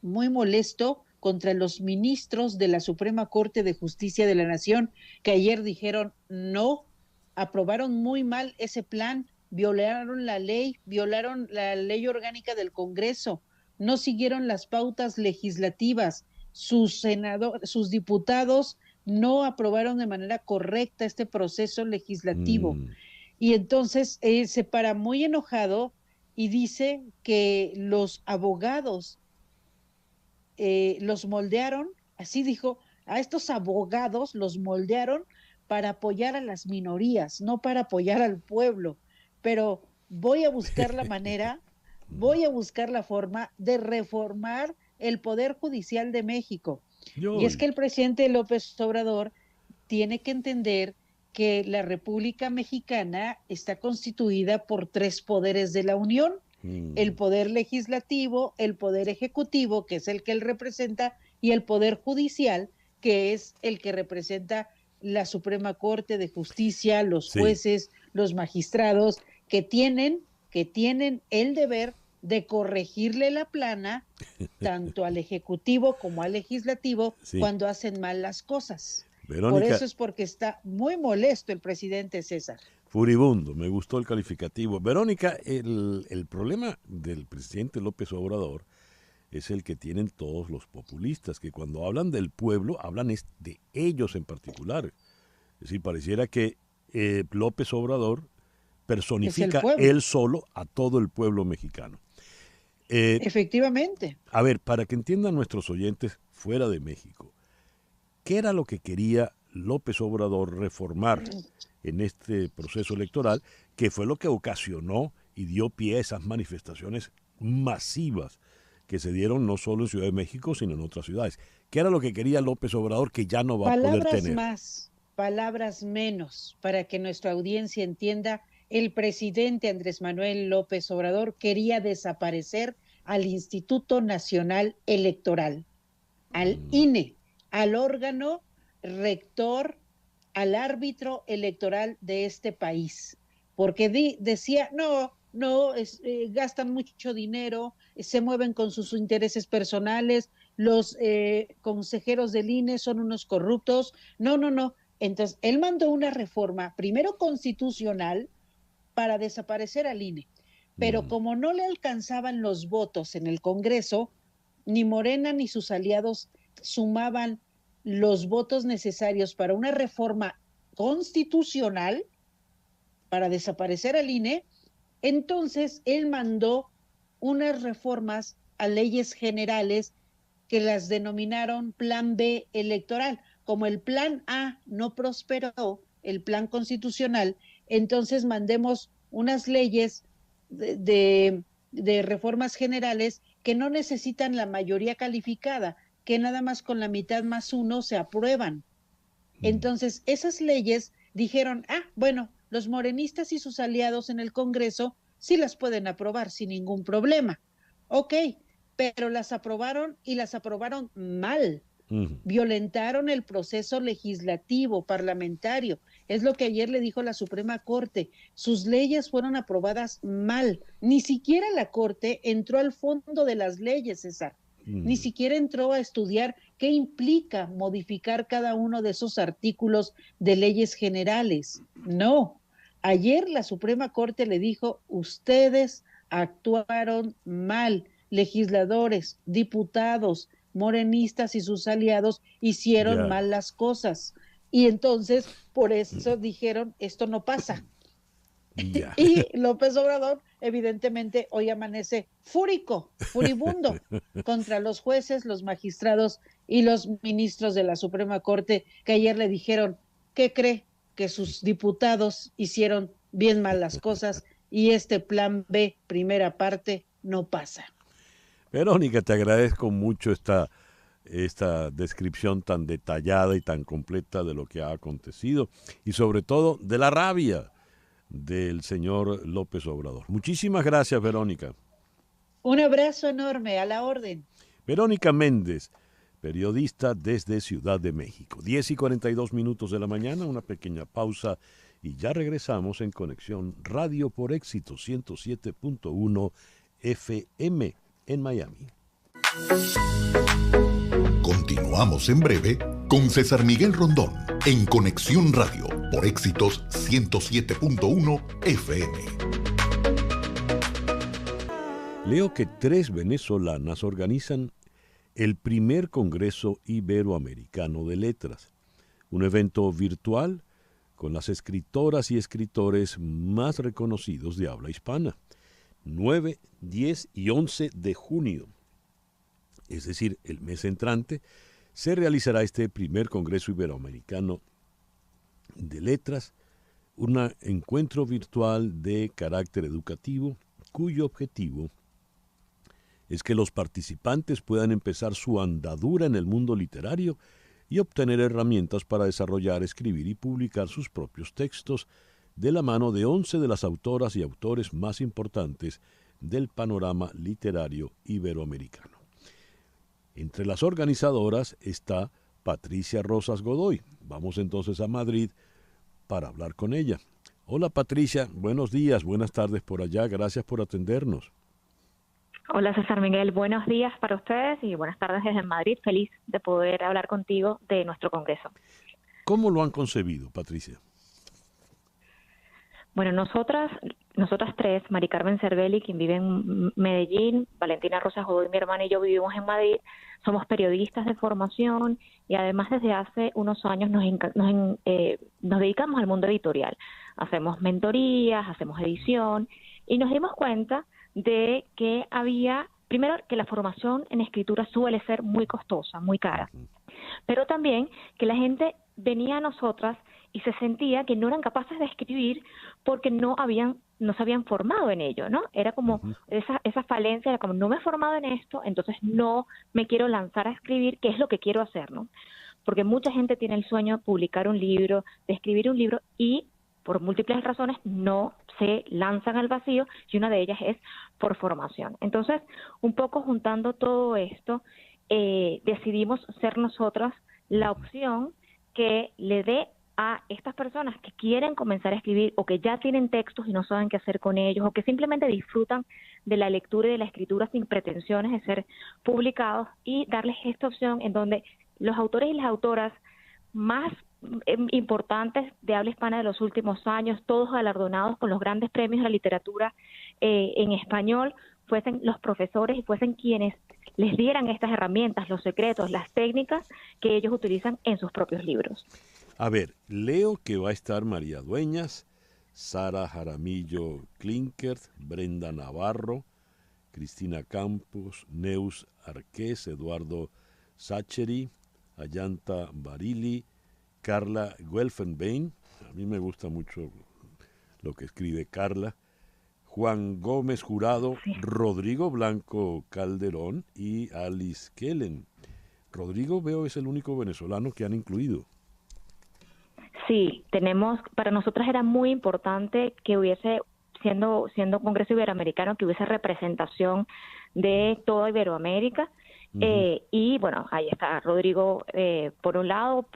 muy molesto contra los ministros de la Suprema Corte de Justicia de la Nación, que ayer dijeron no, aprobaron muy mal ese plan, violaron la ley orgánica del Congreso, no siguieron las pautas legislativas, sus diputados no aprobaron de manera correcta este proceso legislativo. Y entonces se para muy enojado y dice que los abogados los moldearon, así dijo, a estos abogados los moldearon para apoyar a las minorías, no para apoyar al pueblo. Pero voy a buscar la manera, voy a buscar la forma de reformar el Poder Judicial de México. Y es que el presidente López Obrador tiene que entender que la República Mexicana está constituida por 3 poderes de la Unión: el poder legislativo, el poder ejecutivo, que es el que él representa, y el poder judicial, que es el que representa la Suprema Corte de Justicia, los jueces, los magistrados, que tienen el deber de corregirle la plana tanto al ejecutivo como al legislativo cuando hacen mal las cosas. Verónica, por eso es porque está muy molesto el presidente César. Furibundo, me gustó el calificativo. Verónica, el problema del presidente López Obrador es el que tienen todos los populistas, que cuando hablan del pueblo, hablan de ellos en particular. Es decir, pareciera que López Obrador personifica él solo a todo el pueblo mexicano. Efectivamente. A ver, para que entiendan nuestros oyentes fuera de México, ¿qué era lo que quería López Obrador reformar en este proceso electoral, que fue lo que ocasionó y dio pie a esas manifestaciones masivas que se dieron no solo en Ciudad de México, sino en otras ciudades? ¿Qué era lo que quería López Obrador que ya no va a poder tener? Palabras más, palabras menos, para que nuestra audiencia entienda. El presidente Andrés Manuel López Obrador quería desaparecer al Instituto Nacional Electoral, al INE, al órgano rector, al árbitro electoral de este país, porque decía, gastan mucho dinero, se mueven con sus intereses personales, los consejeros del INE son unos corruptos, no. Entonces, él mandó una reforma, primero constitucional, para desaparecer al INE, pero como no le alcanzaban los votos en el Congreso, ni Morena ni sus aliados sumaban los votos necesarios para una reforma constitucional para desaparecer al INE, entonces él mandó unas reformas a leyes generales que las denominaron Plan B electoral. Como el Plan A no prosperó, el Plan constitucional, entonces mandemos unas leyes de reformas generales que no necesitan la mayoría calificada, que nada más con la mitad más 1 se aprueban. Entonces, esas leyes dijeron, bueno, los morenistas y sus aliados en el Congreso sí las pueden aprobar sin ningún problema. Ok, pero las aprobaron y las aprobaron mal. Violentaron el proceso legislativo, parlamentario. Es lo que ayer le dijo la Suprema Corte. Sus leyes fueron aprobadas mal. Ni siquiera la Corte entró al fondo de las leyes, César. Ni siquiera entró a estudiar qué implica modificar cada uno de esos artículos de leyes generales. No. Ayer la Suprema Corte le dijo, ustedes actuaron mal, legisladores, diputados, morenistas y sus aliados hicieron mal las cosas. Y entonces, por eso dijeron, esto no pasa. Y López Obrador, evidentemente, hoy amanece furibundo contra los jueces, los magistrados y los ministros de la Suprema Corte, que ayer le dijeron, ¿qué cree? Que sus diputados hicieron bien mal las cosas y este Plan B, primera parte, no pasa. Verónica, te agradezco mucho esta descripción tan detallada y tan completa de lo que ha acontecido y sobre todo de la rabia del señor López Obrador. Muchísimas gracias, Verónica. Un abrazo enorme, a la orden. Verónica Méndez, periodista desde Ciudad de México. 10:42 de la mañana, una pequeña pausa y ya regresamos en Conexión Radio por Éxito 107.1 FM en Miami. Continuamos en breve con César Miguel Rondón en Conexión Radio por Éxitos 107.1 FM. Leo que 3 venezolanas organizan el primer Congreso Iberoamericano de Letras, un evento virtual con las escritoras y escritores más reconocidos de habla hispana. 9, 10 y 11 de junio, es decir, el mes entrante, se realizará este primer Congreso Iberoamericano de Letras, un encuentro virtual de carácter educativo cuyo objetivo es que los participantes puedan empezar su andadura en el mundo literario y obtener herramientas para desarrollar, escribir y publicar sus propios textos de la mano de 11 de las autoras y autores más importantes del panorama literario iberoamericano. Entre las organizadoras está Patricia Rosas Godoy. Vamos entonces a Madrid para hablar con ella. Hola Patricia, buenos días, buenas tardes por allá, gracias por atendernos. Hola César Miguel, buenos días para ustedes y buenas tardes desde Madrid. Feliz de poder hablar contigo de nuestro congreso. ¿Cómo lo han concebido, Patricia? Bueno, nosotras tres, Mari Carmen Cervelli, quien vive en Medellín, Valentina Rosas Godoy, mi hermana y yo vivimos en Madrid, somos periodistas de formación y además desde hace unos años nos dedicamos al mundo editorial. Hacemos mentorías, hacemos edición y nos dimos cuenta de que primero que la formación en escritura suele ser muy costosa, muy cara, pero también que la gente venía a nosotras y se sentía que no eran capaces de escribir porque no se habían formado en ello, ¿no? Era como esa falencia, era como no me he formado en esto, entonces no me quiero lanzar a escribir, ¿qué es lo que quiero hacer, no? Porque mucha gente tiene el sueño de publicar un libro, de escribir un libro y por múltiples razones no se lanzan al vacío y una de ellas es por formación. Entonces, un poco juntando todo esto, decidimos ser nosotras la opción que le dé a estas personas que quieren comenzar a escribir o que ya tienen textos y no saben qué hacer con ellos o que simplemente disfrutan de la lectura y de la escritura sin pretensiones de ser publicados y darles esta opción en donde los autores y las autoras más importantes de habla hispana de los últimos años, todos galardonados con los grandes premios de la literatura en español, fuesen los profesores y fuesen quienes les dieran estas herramientas, los secretos, las técnicas que ellos utilizan en sus propios libros. A ver, leo que va a estar María Dueñas, Sara Jaramillo Klinkert, Brenda Navarro, Cristina Campos, Neus Arqués, Eduardo Sacheri, Ayanta Barili, Carla Guelfenbein, a mí me gusta mucho lo que escribe Carla, Juan Gómez Jurado, sí. Rodrigo Blanco Calderón y Alice Kellen. Rodrigo veo es el único venezolano que han incluido. Sí, para nosotras era muy importante que hubiese, siendo Congreso Iberoamericano, que hubiese representación de toda Iberoamérica. Y bueno, ahí está Rodrigo por un lado,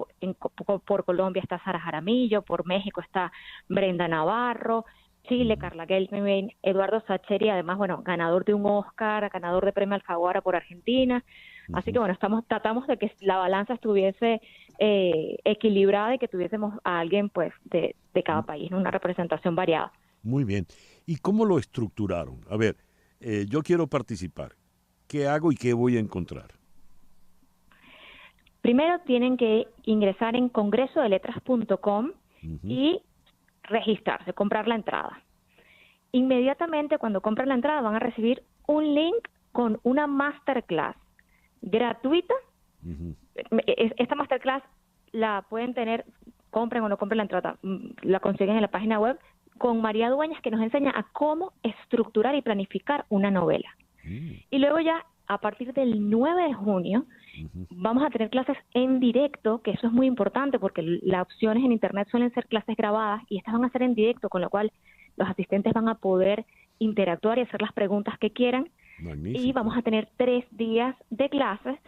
por Colombia está Sara Jaramillo, por México está Brenda Navarro, Chile, Carla Gelfenbein, Eduardo Sacheri, además, bueno, ganador de un Oscar, ganador de Premio Alfaguara por Argentina. Así que bueno, tratamos de que la balanza estuviese equilibrada y que tuviésemos a alguien pues de cada país, ¿no? Una representación variada. Muy bien. ¿Y cómo lo estructuraron? A ver, yo quiero participar. ¿Qué hago y qué voy a encontrar? Primero tienen que ingresar en congresodeletras.com y registrarse, comprar la entrada. Inmediatamente cuando compran la entrada van a recibir un link con una masterclass gratuita. Esta masterclass la pueden tener, compren o no compren la entrada, la consiguen en la página web con María Dueñas, que nos enseña a cómo estructurar y planificar una novela. Y luego ya, a partir del 9 de junio, vamos a tener clases en directo, que eso es muy importante porque las opciones en Internet suelen ser clases grabadas y estas van a ser en directo, con lo cual los asistentes van a poder interactuar y hacer las preguntas que quieran. Magnífico. Y vamos a tener 3 días de clases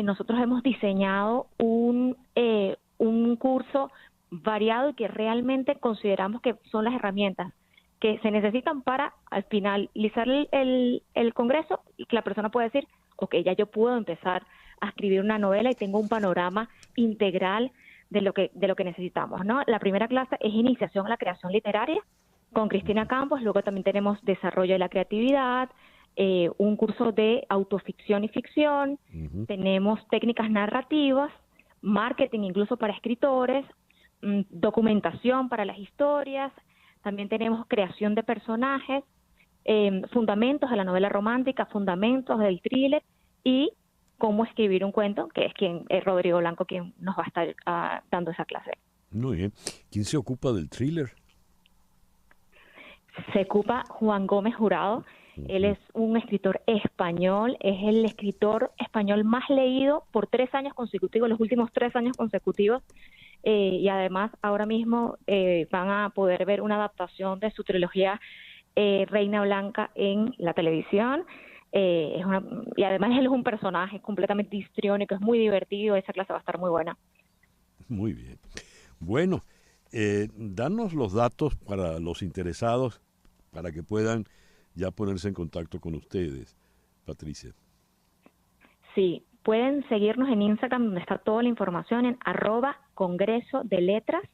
nosotros hemos diseñado un curso variado y que realmente consideramos que son las herramientas que se necesitan para al finalizar el congreso y que la persona pueda decir, ok, ya yo puedo empezar a escribir una novela y tengo un panorama integral de lo que necesitamos, ¿no? La primera clase es iniciación a la creación literaria con Cristina Campos, luego también tenemos desarrollo de la creatividad, un curso de autoficción y ficción, tenemos técnicas narrativas, marketing incluso para escritores, documentación para las historias, también tenemos creación de personajes, fundamentos de la novela romántica, fundamentos del thriller y cómo escribir un cuento, que es Rodrigo Blanco quien nos va a estar dando esa clase. Muy bien. ¿Quién se ocupa del thriller? Se ocupa Juan Gómez Jurado. Él es un escritor español, es el escritor español más leído por 3 años consecutivos, los últimos 3 años consecutivos, y además ahora mismo van a poder ver una adaptación de su trilogía Reina Blanca en la televisión. Y además él es un personaje completamente histriónico, es muy divertido, esa clase va a estar muy buena. Muy bien. Bueno, danos los datos para los interesados para que puedan ya ponerse en contacto con ustedes, Patricia. Sí, pueden seguirnos en Instagram donde está toda la información en @Congreso de Letras,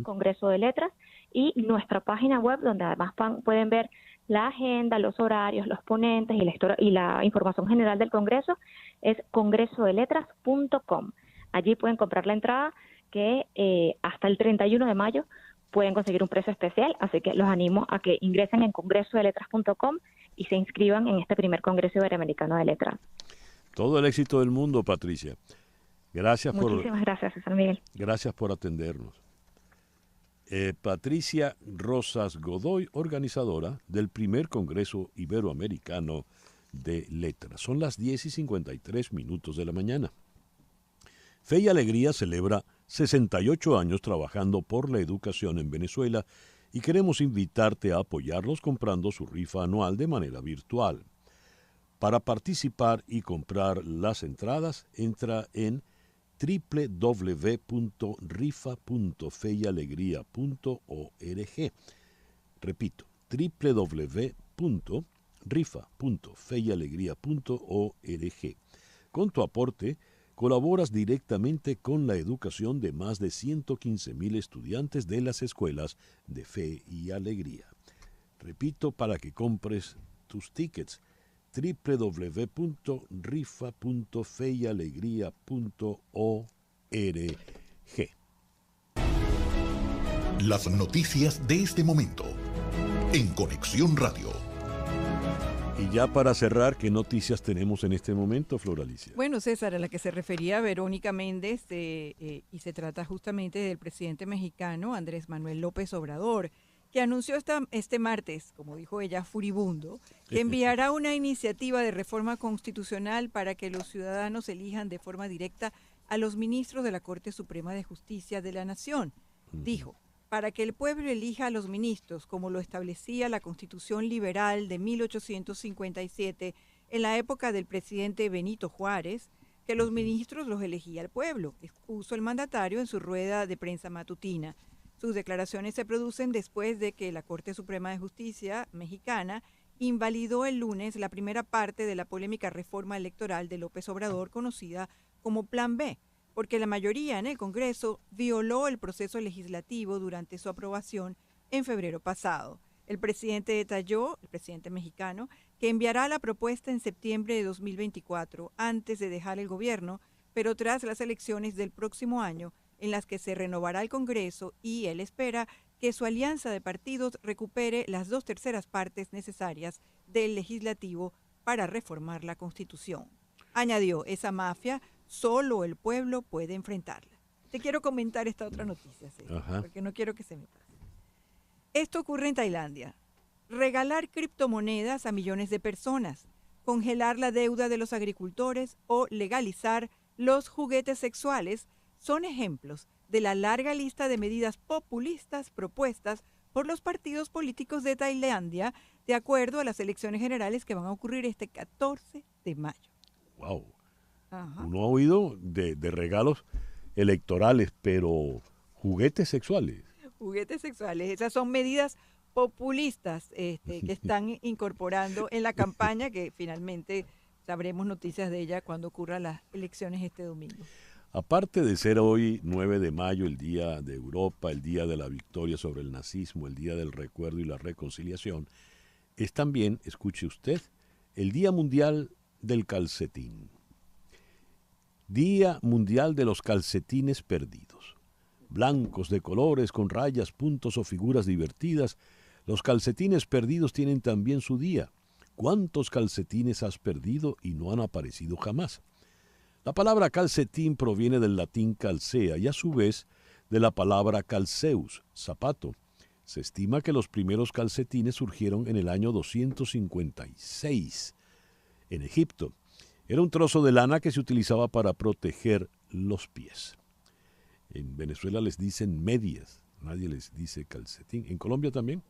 @Congreso de Letras, y nuestra página web donde además pueden ver la agenda, los horarios, los ponentes y la información general del Congreso es congresodeletras.com. Allí pueden comprar la entrada que hasta el 31 de mayo pueden conseguir un precio especial, así que los animo a que ingresen en congresodeletras.com y se inscriban en este primer Congreso Iberoamericano de Letras. Todo el éxito del mundo, Patricia. Muchísimas gracias, César Miguel. Gracias por atendernos. Patricia Rosas Godoy, organizadora del primer Congreso Iberoamericano de Letras. Son las 10:53 de la mañana. Fe y Alegría celebra 68 años trabajando por la educación en Venezuela y queremos invitarte a apoyarlos comprando su rifa anual de manera virtual. Para participar y comprar las entradas, entra en www.rifa.feyalegria.org. Repito, www.rifa.feyalegria.org. Con tu aporte, colaboras directamente con la educación de más de 115,000 estudiantes de las escuelas de Fe y Alegría. Repito, para que compres tus tickets, www.rifa.feyalegria.org. Las noticias de este momento en Conexión Radio. Y ya para cerrar, ¿qué noticias tenemos en este momento, Flor Alicia? Bueno, César, a la que se refería Verónica Méndez, y se trata justamente del presidente mexicano Andrés Manuel López Obrador, que anunció este martes, como dijo ella, furibundo, que enviará una iniciativa de reforma constitucional para que los ciudadanos elijan de forma directa a los ministros de la Corte Suprema de Justicia de la Nación. Dijo, para que el pueblo elija a los ministros, como lo establecía la Constitución Liberal de 1857 en la época del presidente Benito Juárez, que los ministros los elegía el pueblo, expuso el mandatario en su rueda de prensa matutina. Sus declaraciones se producen después de que la Corte Suprema de Justicia mexicana invalidó el lunes la primera parte de la polémica reforma electoral de López Obrador, conocida como Plan B, porque la mayoría en el Congreso violó el proceso legislativo durante su aprobación en febrero pasado. El presidente detalló, el presidente mexicano, que enviará la propuesta en septiembre de 2024, antes de dejar el gobierno, pero tras las elecciones del próximo año, en las que se renovará el Congreso, y él espera que su alianza de partidos recupere las 2/3 partes necesarias del legislativo para reformar la Constitución. Añadió, esa mafia solo el pueblo puede enfrentarla. Te quiero comentar esta otra noticia, César, porque no quiero que se me pase. Esto ocurre en Tailandia. Regalar criptomonedas a millones de personas, congelar la deuda de los agricultores o legalizar los juguetes sexuales son ejemplos de la larga lista de medidas populistas propuestas por los partidos políticos de Tailandia de acuerdo a las elecciones generales que van a ocurrir este 14 de mayo. Wow. Uno ha oído de regalos electorales, pero juguetes sexuales. Juguetes sexuales, esas son medidas populistas que están incorporando en la campaña, que finalmente sabremos noticias de ella cuando ocurran las elecciones este domingo. Aparte de ser hoy 9 de mayo, el Día de Europa, el Día de la Victoria sobre el Nazismo, el Día del Recuerdo y la Reconciliación, es también, escuche usted, el Día Mundial del Calcetín. Día Mundial de los Calcetines Perdidos. Blancos de colores con rayas, puntos o figuras divertidas, los calcetines perdidos tienen también su día. ¿Cuántos calcetines has perdido y no han aparecido jamás? La palabra calcetín proviene del latín calcea y a su vez de la palabra calceus, zapato. Se estima que los primeros calcetines surgieron en el año 256 en Egipto. Era un trozo de lana que se utilizaba para proteger los pies. En Venezuela les dicen medias, nadie les dice calcetín. ¿En Colombia también?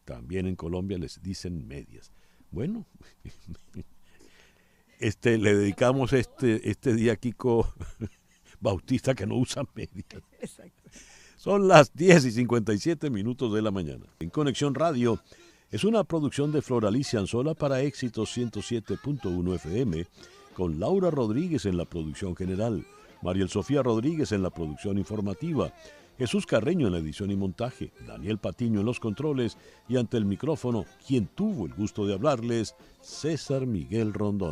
También en Colombia les dicen medias. Bueno, le dedicamos este día a Kiko Bautista, que no usa medias. Exacto. Son las 10:57 de la mañana. En Conexión Radio es una producción de Floralicia Anzola para Éxitos 107.1 FM, con Laura Rodríguez en la producción general, Mariel Sofía Rodríguez en la producción informativa, Jesús Carreño en la edición y montaje, Daniel Patiño en los controles y ante el micrófono, quien tuvo el gusto de hablarles, César Miguel Rondón.